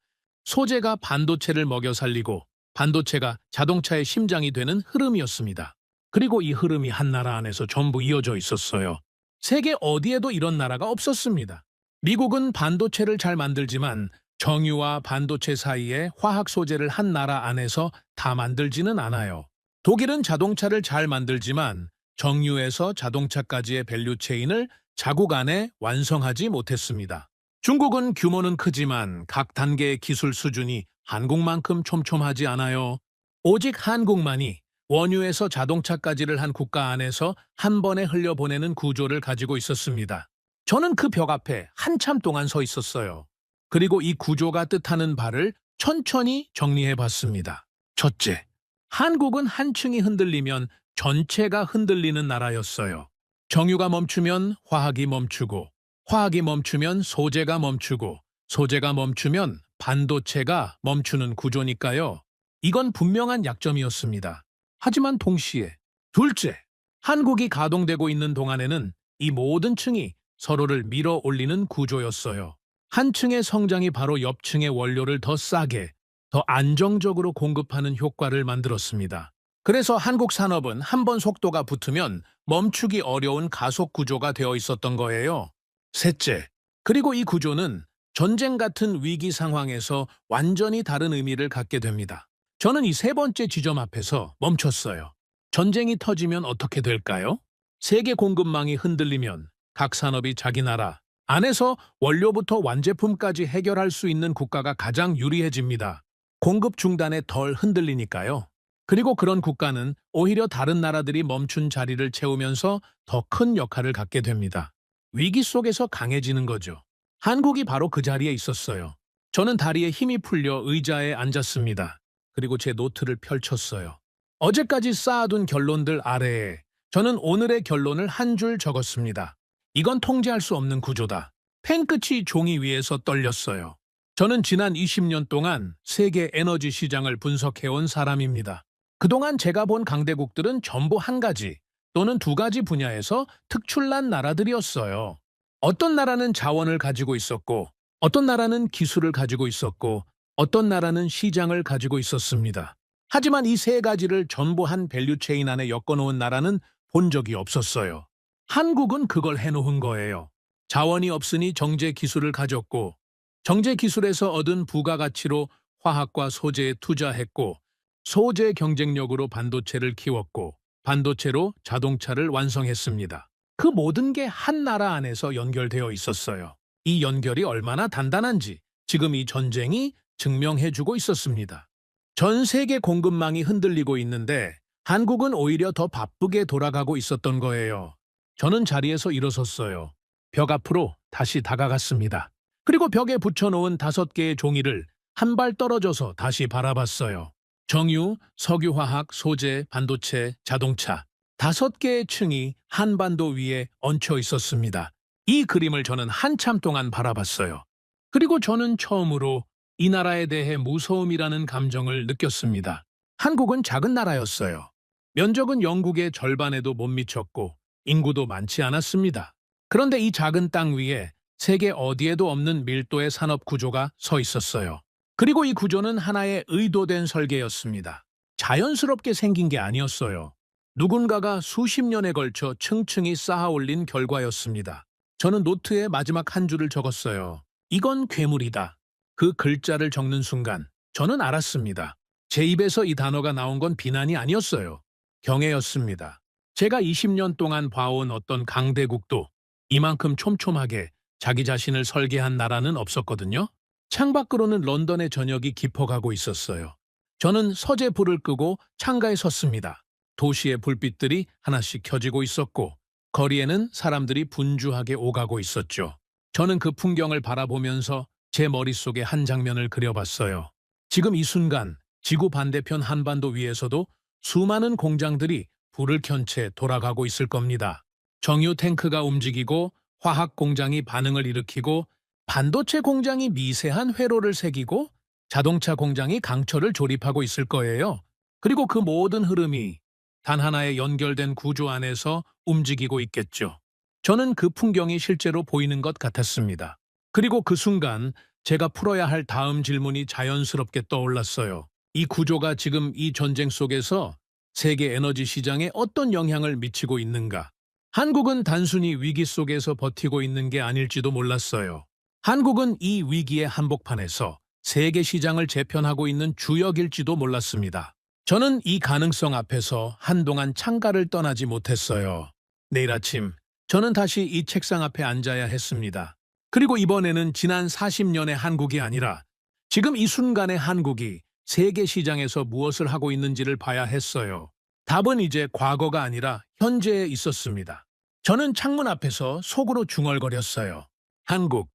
소재가 반도체를 먹여 살리고, 반도체가 자동차의 심장이 되는 흐름이었습니다. 그리고 이 흐름이 한 나라 안에서 전부 이어져 있었어요. 세계 어디에도 이런 나라가 없었습니다. 미국은 반도체를 잘 만들지만 정유와 반도체 사이에 화학 소재를 한 나라 안에서 다 만들지는 않아요. 독일은 자동차를 잘 만들지만 정유에서 자동차까지의 밸류체인을 자국 안에 완성하지 못했습니다. 중국은 규모는 크지만 각 단계의 기술 수준이 한국만큼 촘촘하지 않아요. 오직 한국만이 원유에서 자동차까지를 한 국가 안에서 한 번에 흘려보내는 구조를 가지고 있었습니다. 저는 그 벽 앞에 한참 동안 서 있었어요. 그리고 이 구조가 뜻하는 바를 천천히 정리해 봤습니다. 첫째, 한국은 한 층이 흔들리면 전체가 흔들리는 나라였어요. 정유가 멈추면 화학이 멈추고, 화학이 멈추면 소재가 멈추고, 소재가 멈추면 반도체가 멈추는 구조니까요. 이건 분명한 약점이었습니다. 하지만 동시에 둘째, 한국이 가동되고 있는 동안에는 이 모든 층이 서로를 밀어 올리는 구조였어요. 한 층의 성장이 바로 옆 층의 원료를 더 싸게, 더 안정적으로 공급하는 효과를 만들었습니다. 그래서 한국 산업은 한 번 속도가 붙으면 멈추기 어려운 가속 구조가 되어 있었던 거예요. 셋째, 그리고 이 구조는 전쟁 같은 위기 상황에서 완전히 다른 의미를 갖게 됩니다. 저는 이 세 번째 지점 앞에서 멈췄어요. 전쟁이 터지면 어떻게 될까요? 세계 공급망이 흔들리면 각 산업이 자기 나라 안에서 원료부터 완제품까지 해결할 수 있는 국가가 가장 유리해집니다. 공급 중단에 덜 흔들리니까요. 그리고 그런 국가는 오히려 다른 나라들이 멈춘 자리를 채우면서 더 큰 역할을 갖게 됩니다. 위기 속에서 강해지는 거죠. 한국이 바로 그 자리에 있었어요. 저는 다리에 힘이 풀려 의자에 앉았습니다. 그리고 제 노트를 펼쳤어요. 어제까지 쌓아둔 결론들 아래에 저는 오늘의 결론을 한 줄 적었습니다. 이건 통제할 수 없는 구조다. 펜 끝이 종이 위에서 떨렸어요. 저는 지난 20년 동안 세계 에너지 시장을 분석해온 사람입니다. 그동안 제가 본 강대국들은 전부 한 가지 또는 두 가지 분야에서 특출난 나라들이었어요. 어떤 나라는 자원을 가지고 있었고, 어떤 나라는 기술을 가지고 있었고, 어떤 나라는 시장을 가지고 있었습니다. 하지만 이 세 가지를 전부 한 밸류체인 안에 엮어놓은 나라는 본 적이 없었어요. 한국은 그걸 해놓은 거예요. 자원이 없으니 정제 기술을 가졌고, 정제 기술에서 얻은 부가가치로 화학과 소재에 투자했고, 소재 경쟁력으로 반도체를 키웠고, 반도체로 자동차를 완성했습니다. 그 모든 게 한 나라 안에서 연결되어 있었어요. 이 연결이 얼마나 단단한지 지금 이 전쟁이 증명해주고 있었습니다. 전 세계 공급망이 흔들리고 있는데 한국은 오히려 더 바쁘게 돌아가고 있었던 거예요. 저는 자리에서 일어섰어요. 벽 앞으로 다시 다가갔습니다. 그리고 벽에 붙여놓은 5개의 종이를 한 발 떨어져서 다시 바라봤어요. 정유, 석유화학, 소재, 반도체, 자동차 5개의 층이 한반도 위에 얹혀 있었습니다. 이 그림을 저는 한참 동안 바라봤어요. 그리고 저는 처음으로 이 나라에 대해 무서움이라는 감정을 느꼈습니다. 한국은 작은 나라였어요. 면적은 영국의 절반에도 못 미쳤고 인구도 많지 않았습니다. 그런데 이 작은 땅 위에 세계 어디에도 없는 밀도의 산업 구조가 서 있었어요. 그리고 이 구조는 하나의 의도된 설계였습니다. 자연스럽게 생긴 게 아니었어요. 누군가가 수십 년에 걸쳐 층층이 쌓아 올린 결과였습니다. 저는 노트에 마지막 한 줄을 적었어요. 이건 괴물이다. 그 글자를 적는 순간 저는 알았습니다. 제 입에서 이 단어가 나온 건 비난이 아니었어요. 경애였습니다. 제가 20년 동안 봐온 어떤 강대국도 이만큼 촘촘하게 자기 자신을 설계한 나라는 없었거든요. 창밖으로는 런던의 저녁이 깊어가고 있었어요. 저는 서재 불을 끄고 창가에 섰습니다. 도시의 불빛들이 하나씩 켜지고 있었고 거리에는 사람들이 분주하게 오가고 있었죠. 저는 그 풍경을 바라보면서 제 머릿속에 한 장면을 그려봤어요. 지금 이 순간 지구 반대편 한반도 위에서도 수많은 공장들이 불을 켠 채 돌아가고 있을 겁니다. 정유 탱크가 움직이고 화학 공장이 반응을 일으키고 반도체 공장이 미세한 회로를 새기고 자동차 공장이 강철을 조립하고 있을 거예요. 그리고 그 모든 흐름이 단 하나의 연결된 구조 안에서 움직이고 있겠죠. 저는 그 풍경이 실제로 보이는 것 같았습니다. 그리고 그 순간 제가 풀어야 할 다음 질문이 자연스럽게 떠올랐어요. 이 구조가 지금 이 전쟁 속에서 세계 에너지 시장에 어떤 영향을 미치고 있는가? 한국은 단순히 위기 속에서 버티고 있는 게 아닐지도 몰랐어요. 한국은 이 위기의 한복판에서 세계 시장을 재편하고 있는 주역일지도 몰랐습니다. 저는 이 가능성 앞에서 한동안 창가를 떠나지 못했어요. 내일 아침 저는 다시 이 책상 앞에 앉아야 했습니다. 그리고 이번에는 지난 40년의 한국이 아니라 지금 이 순간의 한국이 세계 시장에서 무엇을 하고 있는지를 봐야 했어요. 답은 이제 과거가 아니라 현재에 있었습니다. 저는 창문 앞에서 속으로 중얼거렸어요. 한국,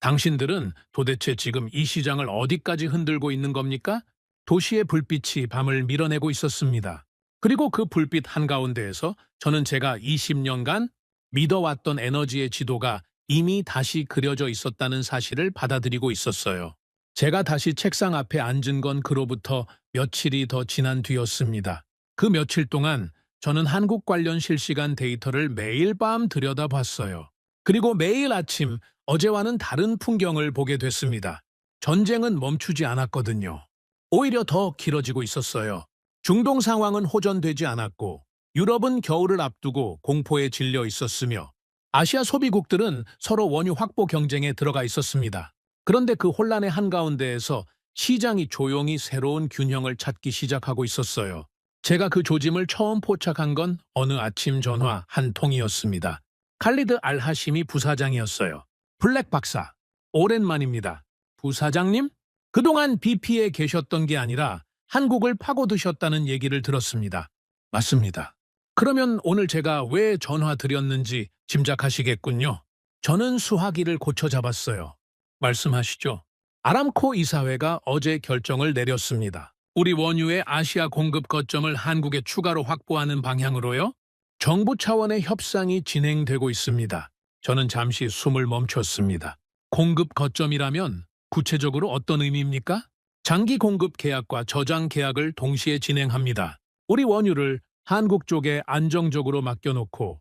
당신들은 도대체 지금 이 시장을 어디까지 흔들고 있는 겁니까? 도시의 불빛이 밤을 밀어내고 있었습니다. 그리고 그 불빛 한가운데에서 저는 제가 20년간 믿어왔던 에너지의 지도가 이미 다시 그려져 있었다는 사실을 받아들이고 있었어요. 제가 다시 책상 앞에 앉은 건 그로부터 며칠이 더 지난 뒤였습니다. 그 며칠 동안 저는 한국 관련 실시간 데이터를 매일 밤 들여다봤어요. 그리고 매일 아침 어제와는 다른 풍경을 보게 됐습니다. 전쟁은 멈추지 않았거든요. 오히려 더 길어지고 있었어요. 중동 상황은 호전되지 않았고 유럽은 겨울을 앞두고 공포에 질려 있었으며 아시아 소비국들은 서로 원유 확보 경쟁에 들어가 있었습니다. 그런데 그 혼란의 한가운데에서 시장이 조용히 새로운 균형을 찾기 시작하고 있었어요. 제가 그 조짐을 처음 포착한 건 어느 아침 전화 한 통이었습니다. 칼리드 알하심이 부사장이었어요. 블랙 박사, 오랜만입니다. 부사장님? 그동안 BP에 계셨던 게 아니라 한국을 파고드셨다는 얘기를 들었습니다. 맞습니다. 그러면 오늘 제가 왜 전화 드렸는지 짐작하시겠군요. 저는 수화기를 고쳐 잡았어요. 말씀하시죠. 아람코 이사회가 어제 결정을 내렸습니다. 우리 원유의 아시아 공급 거점을 한국에 추가로 확보하는 방향으로요. 정부 차원의 협상이 진행되고 있습니다. 저는 잠시 숨을 멈췄습니다. 공급 거점이라면 구체적으로 어떤 의미입니까? 장기 공급 계약과 저장 계약을 동시에 진행합니다. 우리 원유를 한국 쪽에 안정적으로 맡겨놓고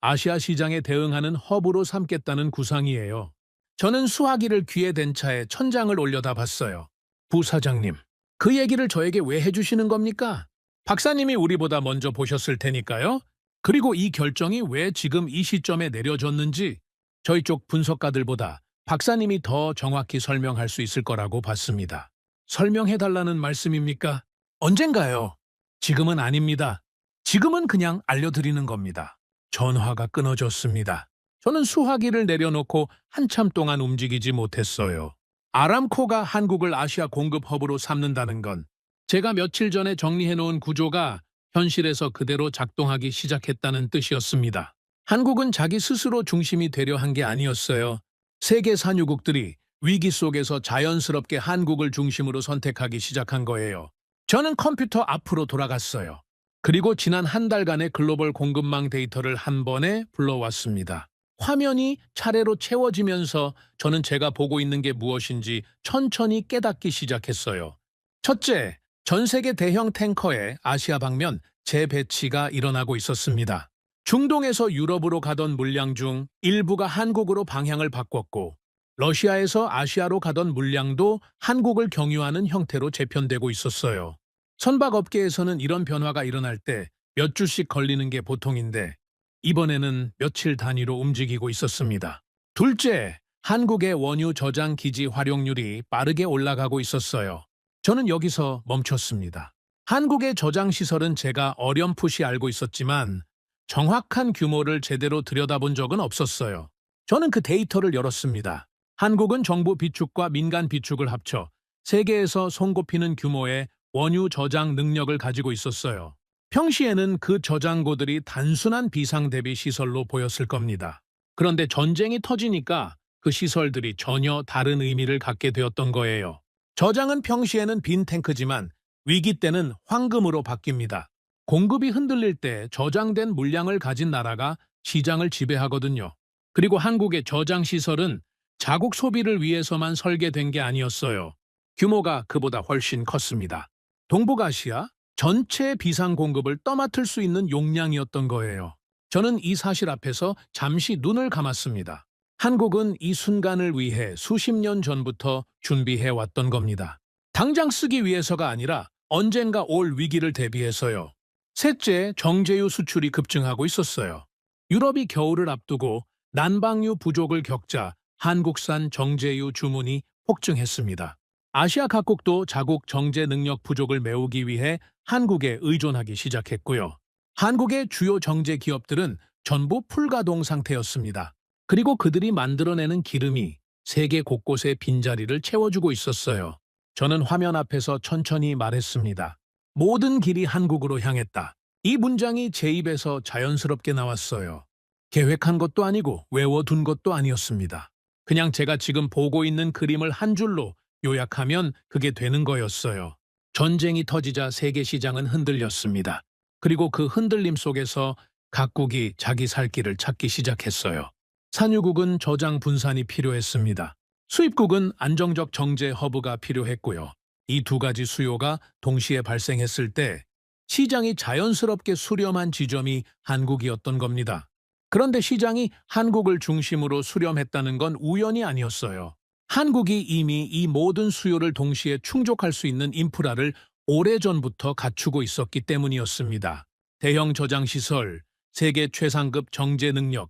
아시아 시장에 대응하는 허브로 삼겠다는 구상이에요. 저는 수화기를 귀에 댄 차에 천장을 올려다 봤어요. 부사장님, 그 얘기를 저에게 왜 해주시는 겁니까? 박사님이 우리보다 먼저 보셨을 테니까요. 그리고 이 결정이 왜 지금 이 시점에 내려졌는지 저희 쪽 분석가들보다 박사님이 더 정확히 설명할 수 있을 거라고 봤습니다. 설명해달라는 말씀입니까? 언젠가요? 지금은 아닙니다. 지금은 그냥 알려드리는 겁니다. 전화가 끊어졌습니다. 저는 수화기를 내려놓고 한참 동안 움직이지 못했어요. 아람코가 한국을 아시아 공급 허브로 삼는다는 건 제가 며칠 전에 정리해놓은 구조가 현실에서 그대로 작동하기 시작했다는 뜻이었습니다. 한국은 자기 스스로 중심이 되려 한 게 아니었어요. 세계 산유국들이 위기 속에서 자연스럽게 한국을 중심으로 선택하기 시작한 거예요. 저는 컴퓨터 앞으로 돌아갔어요. 그리고 지난 한 달간의 글로벌 공급망 데이터를 한 번에 불러왔습니다. 화면이 차례로 채워지면서 저는 제가 보고 있는 게 무엇인지 천천히 깨닫기 시작했어요. 첫째, 전 세계 대형 탱커의 아시아 방면 재배치가 일어나고 있었습니다. 중동에서 유럽으로 가던 물량 중 일부가 한국으로 방향을 바꿨고 러시아에서 아시아로 가던 물량도 한국을 경유하는 형태로 재편되고 있었어요. 선박업계에서는 이런 변화가 일어날 때 몇 주씩 걸리는 게 보통인데 이번에는 며칠 단위로 움직이고 있었습니다. 둘째, 한국의 원유 저장 기지 활용률이 빠르게 올라가고 있었어요. 저는 여기서 멈췄습니다. 한국의 저장 시설은 제가 어렴풋이 알고 있었지만 정확한 규모를 제대로 들여다본 적은 없었어요. 저는 그 데이터를 열었습니다. 한국은 정부 비축과 민간 비축을 합쳐 세계에서 손꼽히는 규모의 원유 저장 능력을 가지고 있었어요. 평시에는 그 저장고들이 단순한 비상 대비 시설로 보였을 겁니다. 그런데 전쟁이 터지니까 그 시설들이 전혀 다른 의미를 갖게 되었던 거예요. 저장은 평시에는 빈 탱크지만 위기 때는 황금으로 바뀝니다. 공급이 흔들릴 때 저장된 물량을 가진 나라가 시장을 지배하거든요. 그리고 한국의 저장 시설은 자국 소비를 위해서만 설계된 게 아니었어요. 규모가 그보다 훨씬 컸습니다. 동북아시아 전체 비상 공급을 떠맡을 수 있는 용량이었던 거예요. 저는 이 사실 앞에서 잠시 눈을 감았습니다. 한국은 이 순간을 위해 수십 년 전부터 준비해 왔던 겁니다. 당장 쓰기 위해서가 아니라 언젠가 올 위기를 대비해서요. 셋째, 정제유 수출이 급증하고 있었어요. 유럽이 겨울을 앞두고 난방유 부족을 겪자 한국산 정제유 주문이 폭증했습니다. 아시아 각국도 자국 정제 능력 부족을 메우기 위해 한국에 의존하기 시작했고요. 한국의 주요 정제 기업들은 전부 풀가동 상태였습니다. 그리고 그들이 만들어내는 기름이 세계 곳곳의 빈자리를 채워주고 있었어요. 저는 화면 앞에서 천천히 말했습니다. 모든 길이 한국으로 향했다. 이 문장이 제 입에서 자연스럽게 나왔어요. 계획한 것도 아니고 외워둔 것도 아니었습니다. 그냥 제가 지금 보고 있는 그림을 한 줄로 요약하면 그게 되는 거였어요. 전쟁이 터지자 세계 시장은 흔들렸습니다. 그리고 그 흔들림 속에서 각국이 자기 살 길을 찾기 시작했어요. 산유국은 저장 분산이 필요했습니다. 수입국은 안정적 정제 허브가 필요했고요. 이 두 가지 수요가 동시에 발생했을 때 시장이 자연스럽게 수렴한 지점이 한국이었던 겁니다. 그런데 시장이 한국을 중심으로 수렴했다는 건 우연이 아니었어요. 한국이 이미 이 모든 수요를 동시에 충족할 수 있는 인프라를 오래전부터 갖추고 있었기 때문이었습니다. 대형 저장시설, 세계 최상급 정제 능력,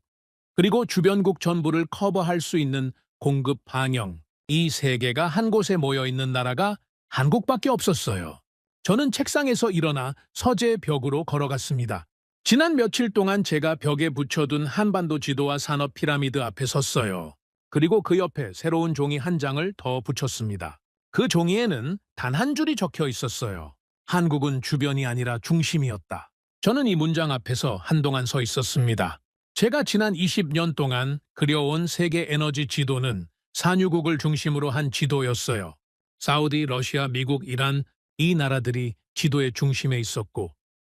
그리고 주변국 전부를 커버할 수 있는 공급 방영, 이 세 개가 한 곳에 모여 있는 나라가 한국밖에 없었어요. 저는 책상에서 일어나 서재 벽으로 걸어갔습니다. 지난 며칠 동안 제가 벽에 붙여둔 한반도 지도와 산업 피라미드 앞에 섰어요. 그리고 그 옆에 새로운 종이 한 장을 더 붙였습니다. 그 종이에는 단 한 줄이 적혀 있었어요. 한국은 주변이 아니라 중심이었다. 저는 이 문장 앞에서 한동안 서 있었습니다. 제가 지난 20년 동안 그려온 세계 에너지 지도는 산유국을 중심으로 한 지도였어요. 사우디, 러시아, 미국, 이란, 이 나라들이 지도의 중심에 있었고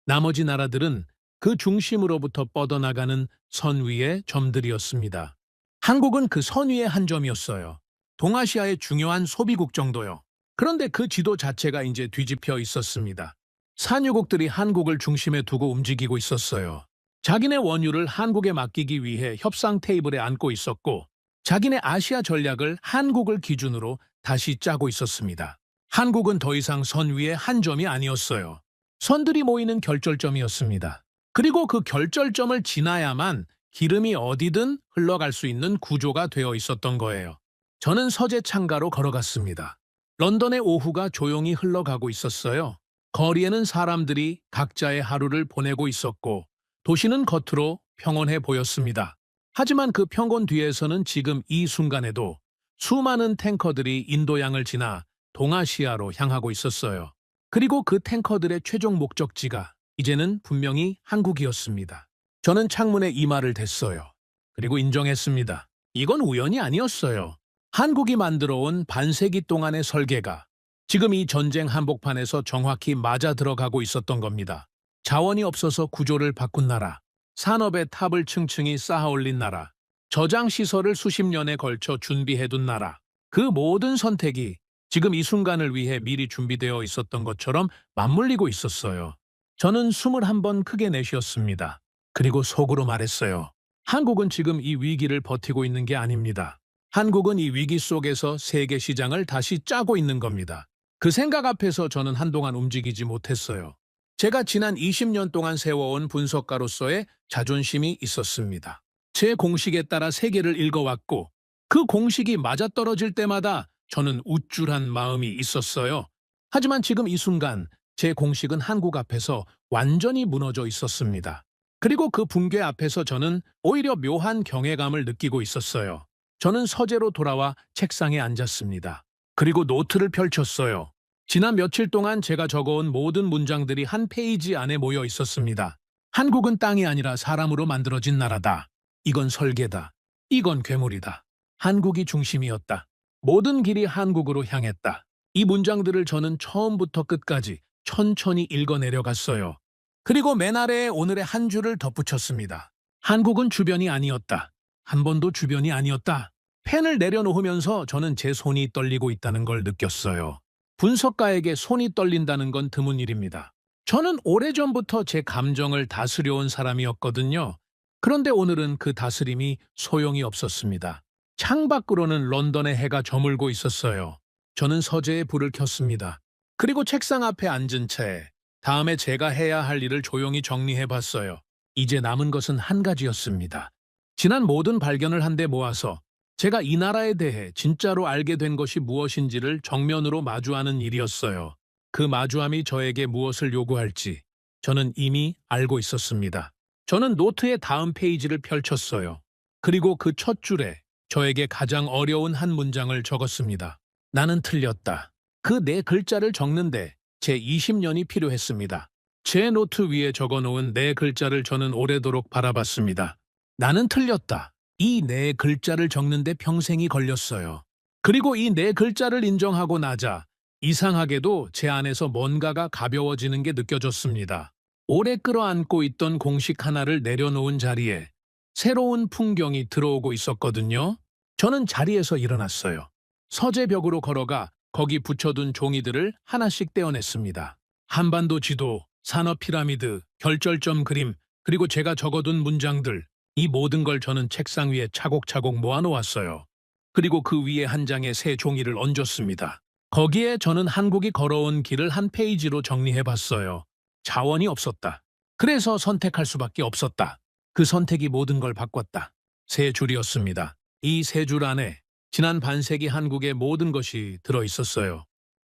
나머지 나라들은 그 중심으로부터 뻗어나가는 선 위의 점들이었습니다. 한국은 그 선 위의 한 점이었어요. 동아시아의 중요한 소비국 정도요. 그런데 그 지도 자체가 이제 뒤집혀 있었습니다. 산유국들이 한국을 중심에 두고 움직이고 있었어요. 자기네 원유를 한국에 맡기기 위해 협상 테이블에 앉고 있었고 자기네 아시아 전략을 한국을 기준으로 다시 짜고 있었습니다. 한국은 더 이상 선 위의 한 점이 아니었어요. 선들이 모이는 결절점이었습니다. 그리고 그 결절점을 지나야만 기름이 어디든 흘러갈 수 있는 구조가 되어 있었던 거예요. 저는 서재 창가로 걸어갔습니다. 런던의 오후가 조용히 흘러가고 있었어요. 거리에는 사람들이 각자의 하루를 보내고 있었고 도시는 겉으로 평온해 보였습니다. 하지만 그 평온 뒤에서는 지금 이 순간에도 수많은 탱커들이 인도양을 지나 동아시아로 향하고 있었어요. 그리고 그 탱커들의 최종 목적지가 이제는 분명히 한국이었습니다. 저는 창문에 이마를 댔어요. 그리고 인정했습니다. 이건 우연이 아니었어요. 한국이 만들어온 반세기 동안의 설계가 지금 이 전쟁 한복판에서 정확히 맞아 들어가고 있었던 겁니다. 자원이 없어서 구조를 바꾼 나라, 산업의 탑을 층층이 쌓아올린 나라, 저장 시설을 수십 년에 걸쳐 준비해둔 나라, 그 모든 선택이 지금 이 순간을 위해 미리 준비되어 있었던 것처럼 맞물리고 있었어요. 저는 숨을 한 번 크게 내쉬었습니다. 그리고 속으로 말했어요. 한국은 지금 이 위기를 버티고 있는 게 아닙니다. 한국은 이 위기 속에서 세계 시장을 다시 짜고 있는 겁니다. 그 생각 앞에서 저는 한동안 움직이지 못했어요. 제가 지난 20년 동안 세워온 분석가로서의 자존심이 있었습니다. 제 공식에 따라 세계를 읽어왔고 그 공식이 맞아떨어질 때마다 저는 우쭐한 마음이 있었어요. 하지만 지금 이 순간 제 공식은 한국 앞에서 완전히 무너져 있었습니다. 그리고 그 붕괴 앞에서 저는 오히려 묘한 경외감을 느끼고 있었어요. 저는 서재로 돌아와 책상에 앉았습니다. 그리고 노트를 펼쳤어요. 지난 며칠 동안 제가 적어온 모든 문장들이 한 페이지 안에 모여 있었습니다. 한국은 땅이 아니라 사람으로 만들어진 나라다. 이건 설계다. 이건 괴물이다. 한국이 중심이었다. 모든 길이 한국으로 향했다. 이 문장들을 저는 처음부터 끝까지 천천히 읽어내려갔어요. 그리고 맨 아래에 오늘의 한 줄을 덧붙였습니다. 한국은 주변이 아니었다. 한 번도 주변이 아니었다. 펜을 내려놓으면서 저는 제 손이 떨리고 있다는 걸 느꼈어요. 분석가에게 손이 떨린다는 건 드문 일입니다. 저는 오래전부터 제 감정을 다스려온 사람이었거든요. 그런데 오늘은 그 다스림이 소용이 없었습니다. 창밖으로는 런던의 해가 저물고 있었어요. 저는 서재에 불을 켰습니다. 그리고 책상 앞에 앉은 채 다음에 제가 해야 할 일을 조용히 정리해봤어요. 이제 남은 것은 한 가지였습니다. 지난 모든 발견을 한데 모아서 제가 이 나라에 대해 진짜로 알게 된 것이 무엇인지를 정면으로 마주하는 일이었어요. 그 마주함이 저에게 무엇을 요구할지 저는 이미 알고 있었습니다. 저는 노트의 다음 페이지를 펼쳤어요. 그리고 그 첫 줄에 저에게 가장 어려운 한 문장을 적었습니다. 나는 틀렸다. 그 네 글자를 적는데 제 20년이 필요했습니다. 제 노트 위에 적어놓은 네 글자를 저는 오래도록 바라봤습니다. 나는 틀렸다. 이 네 글자를 적는데 평생이 걸렸어요. 그리고 이 네 글자를 인정하고 나자 이상하게도 제 안에서 뭔가가 가벼워지는 게 느껴졌습니다. 오래 끌어안고 있던 공식 하나를 내려놓은 자리에 새로운 풍경이 들어오고 있었거든요. 저는 자리에서 일어났어요. 서재 벽으로 걸어가 거기 붙여둔 종이들을 하나씩 떼어냈습니다. 한반도 지도, 산업 피라미드, 결절점 그림, 그리고 제가 적어둔 문장들, 이 모든 걸 저는 책상 위에 차곡차곡 모아놓았어요. 그리고 그 위에 한 장의 새 종이를 얹었습니다. 거기에 저는 한국이 걸어온 길을 한 페이지로 정리해봤어요. 자원이 없었다. 그래서 선택할 수밖에 없었다. 그 선택이 모든 걸 바꿨다. 세 줄이었습니다. 이 세 줄 안에 지난 반세기 한국의 모든 것이 들어있었어요.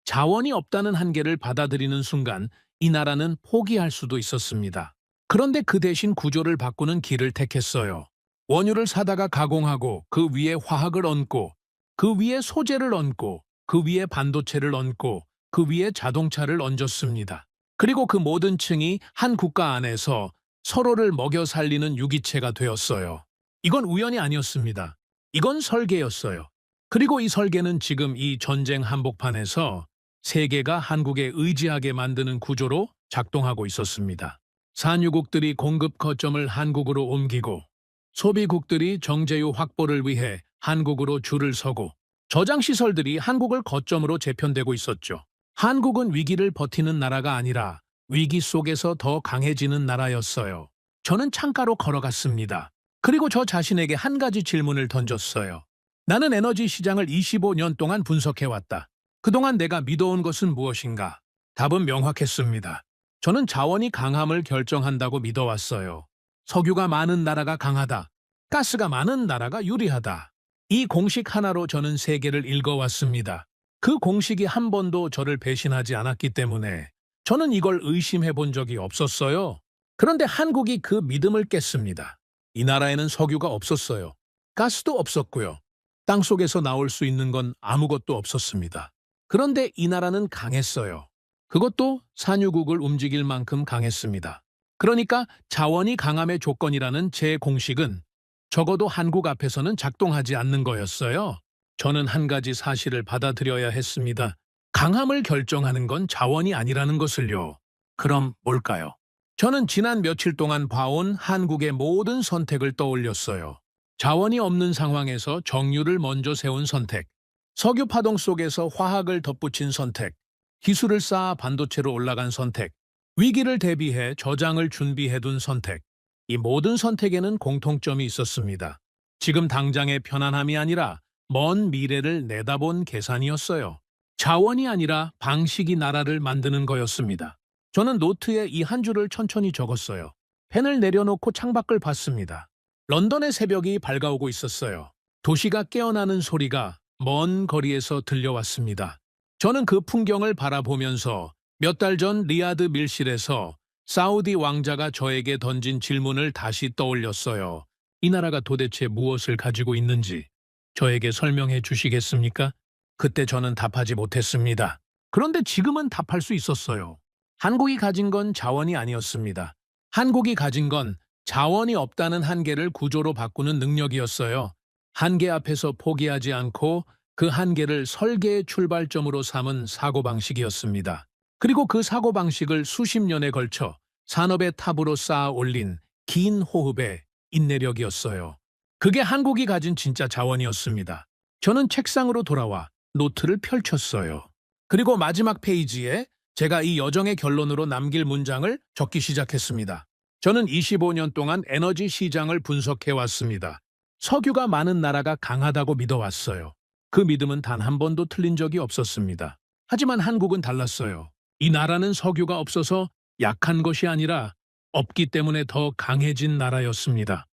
자원이 없다는 한계를 받아들이는 순간 이 나라는 포기할 수도 있었습니다. 그런데 그 대신 구조를 바꾸는 길을 택했어요. 원유를 사다가 가공하고 그 위에 화학을 얹고 그 위에 소재를 얹고 그 위에 반도체를 얹고 그 위에 자동차를 얹었습니다. 그리고 그 모든 층이 한 국가 안에서 서로를 먹여 살리는 유기체가 되었어요. 이건 우연이 아니었습니다. 이건 설계였어요. 그리고 이 설계는 지금 이 전쟁 한복판에서 세계가 한국에 의지하게 만드는 구조로 작동하고 있었습니다. 산유국들이 공급 거점을 한국으로 옮기고 소비국들이 정제유 확보를 위해 한국으로 줄을 서고 저장시설들이 한국을 거점으로 재편되고 있었죠. 한국은 위기를 버티는 나라가 아니라 위기 속에서 더 강해지는 나라였어요. 저는 창가로 걸어갔습니다. 그리고 저 자신에게 한 가지 질문을 던졌어요. 나는 에너지 시장을 25년 동안 분석해왔다. 그동안 내가 믿어온 것은 무엇인가? 답은 명확했습니다. 저는 자원이 강함을 결정한다고 믿어왔어요. 석유가 많은 나라가 강하다. 가스가 많은 나라가 유리하다. 이 공식 하나로 저는 세계를 읽어왔습니다. 그 공식이 한 번도 저를 배신하지 않았기 때문에 저는 이걸 의심해 본 적이 없었어요. 그런데 한국이 그 믿음을 깼습니다. 이 나라에는 석유가 없었어요. 가스도 없었고요. 땅속에서 나올 수 있는 건 아무것도 없었습니다. 그런데 이 나라는 강했어요. 그것도 산유국을 움직일 만큼 강했습니다. 그러니까 자원이 강함의 조건이라는 제 공식은 적어도 한국 앞에서는 작동하지 않는 거였어요. 저는 한 가지 사실을 받아들여야 했습니다. 강함을 결정하는 건 자원이 아니라는 것을요. 그럼 뭘까요? 저는 지난 며칠 동안 봐온 한국의 모든 선택을 떠올렸어요. 자원이 없는 상황에서 정유를 먼저 세운 선택, 석유 파동 속에서 화학을 덧붙인 선택, 기술을 쌓아 반도체로 올라간 선택, 위기를 대비해 저장을 준비해둔 선택. 이 모든 선택에는 공통점이 있었습니다. 지금 당장의 편안함이 아니라 먼 미래를 내다본 계산이었어요. 자원이 아니라 방식이 나라를 만드는 거였습니다. 저는 노트에 이 한 줄을 천천히 적었어요. 펜을 내려놓고 창밖을 봤습니다. 런던의 새벽이 밝아오고 있었어요. 도시가 깨어나는 소리가 먼 거리에서 들려왔습니다. 저는 그 풍경을 바라보면서 몇 달 전 리야드 밀실에서 사우디 왕자가 저에게 던진 질문을 다시 떠올렸어요. 이 나라가 도대체 무엇을 가지고 있는지 저에게 설명해 주시겠습니까? 그때 저는 답하지 못했습니다. 그런데 지금은 답할 수 있었어요. 한국이 가진 건 자원이 아니었습니다. 한국이 가진 건 자원이 없다는 한계를 구조로 바꾸는 능력이었어요. 한계 앞에서 포기하지 않고 그 한계를 설계의 출발점으로 삼은 사고방식이었습니다. 그리고 그 사고방식을 수십 년에 걸쳐 산업의 탑으로 쌓아 올린 긴 호흡의 인내력이었어요. 그게 한국이 가진 진짜 자원이었습니다. 저는 책상으로 돌아와 노트를 펼쳤어요. 그리고 마지막 페이지에 제가 이 여정의 결론으로 남길 문장을 적기 시작했습니다. 저는 25년 동안 에너지 시장을 분석해왔습니다. 석유가 많은 나라가 강하다고 믿어왔어요. 그 믿음은 단 한 번도 틀린 적이 없었습니다. 하지만 한국은 달랐어요. 이 나라는 석유가 없어서 약한 것이 아니라 없기 때문에 더 강해진 나라였습니다.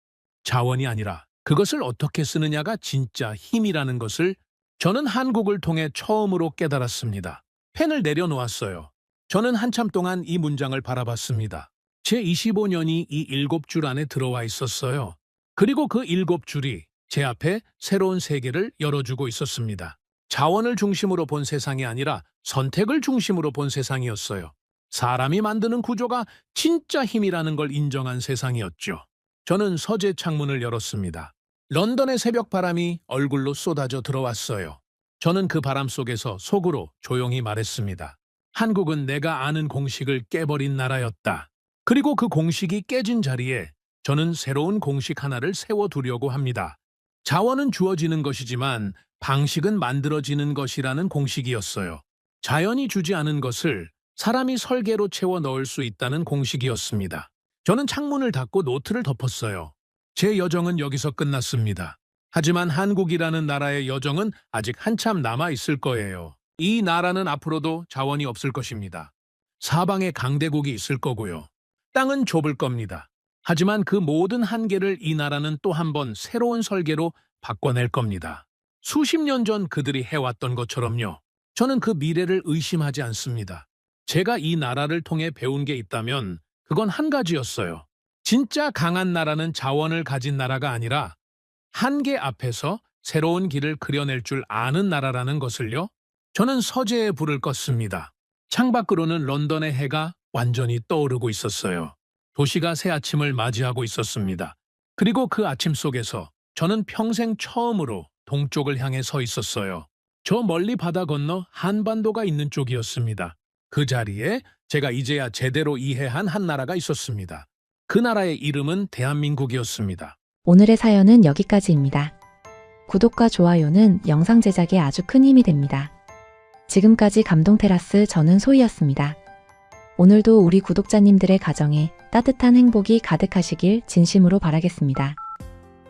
자원이 아니라 그것을 어떻게 쓰느냐가 진짜 힘이라는 것을 저는 한국을 통해 처음으로 깨달았습니다. 펜을 내려놓았어요. 저는 한참 동안 이 문장을 바라봤습니다. 제 25년이 이 7줄 안에 들어와 있었어요. 그리고 그 7줄이 제 앞에 새로운 세계를 열어주고 있었습니다. 자원을 중심으로 본 세상이 아니라 선택을 중심으로 본 세상이었어요. 사람이 만드는 구조가 진짜 힘이라는 걸 인정한 세상이었죠. 저는 서재 창문을 열었습니다. 런던의 새벽 바람이 얼굴로 쏟아져 들어왔어요. 저는 그 바람 속에서 속으로 조용히 말했습니다. 한국은 내가 아는 공식을 깨버린 나라였다. 그리고 그 공식이 깨진 자리에 저는 새로운 공식 하나를 세워두려고 합니다. 자원은 주어지는 것이지만 방식은 만들어지는 것이라는 공식이었어요. 자연이 주지 않은 것을 사람이 설계로 채워 넣을 수 있다는 공식이었습니다. 저는 창문을 닫고 노트를 덮었어요. 제 여정은 여기서 끝났습니다. 하지만 한국이라는 나라의 여정은 아직 한참 남아 있을 거예요. 이 나라는 앞으로도 자원이 없을 것입니다. 사방에 강대국이 있을 거고요. 땅은 좁을 겁니다. 하지만 그 모든 한계를 이 나라는 또 한 번 새로운 설계로 바꿔낼 겁니다. 수십 년 전 그들이 해왔던 것처럼요. 저는 그 미래를 의심하지 않습니다. 제가 이 나라를 통해 배운 게 있다면 그건 한 가지였어요. 진짜 강한 나라는 자원을 가진 나라가 아니라 한계 앞에서 새로운 길을 그려낼 줄 아는 나라라는 것을요. 저는 서재에 불을 껐습니다. 창밖으로는 런던의 해가 완전히 떠오르고 있었어요. 도시가 새 아침을 맞이하고 있었습니다. 그리고 그 아침 속에서 저는 평생 처음으로 동쪽을 향해 서 있었어요. 저 멀리 바다 건너 한반도가 있는 쪽이었습니다. 그 자리에 제가 이제야 제대로 이해한 한 나라가 있었습니다. 그 나라의 이름은 대한민국이었습니다. 오늘의 사연은 여기까지입니다. 구독과 좋아요는 영상 제작에 아주 큰 힘이 됩니다. 지금까지 감동테라스 저는 소희였습니다. 오늘도 우리 구독자님들의 가정에 따뜻한 행복이 가득하시길 진심으로 바라겠습니다.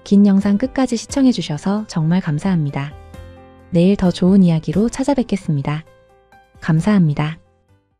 긴 영상 끝까지 시청해주셔서 정말 감사합니다. 내일 더 좋은 이야기로 찾아뵙겠습니다. 감사합니다.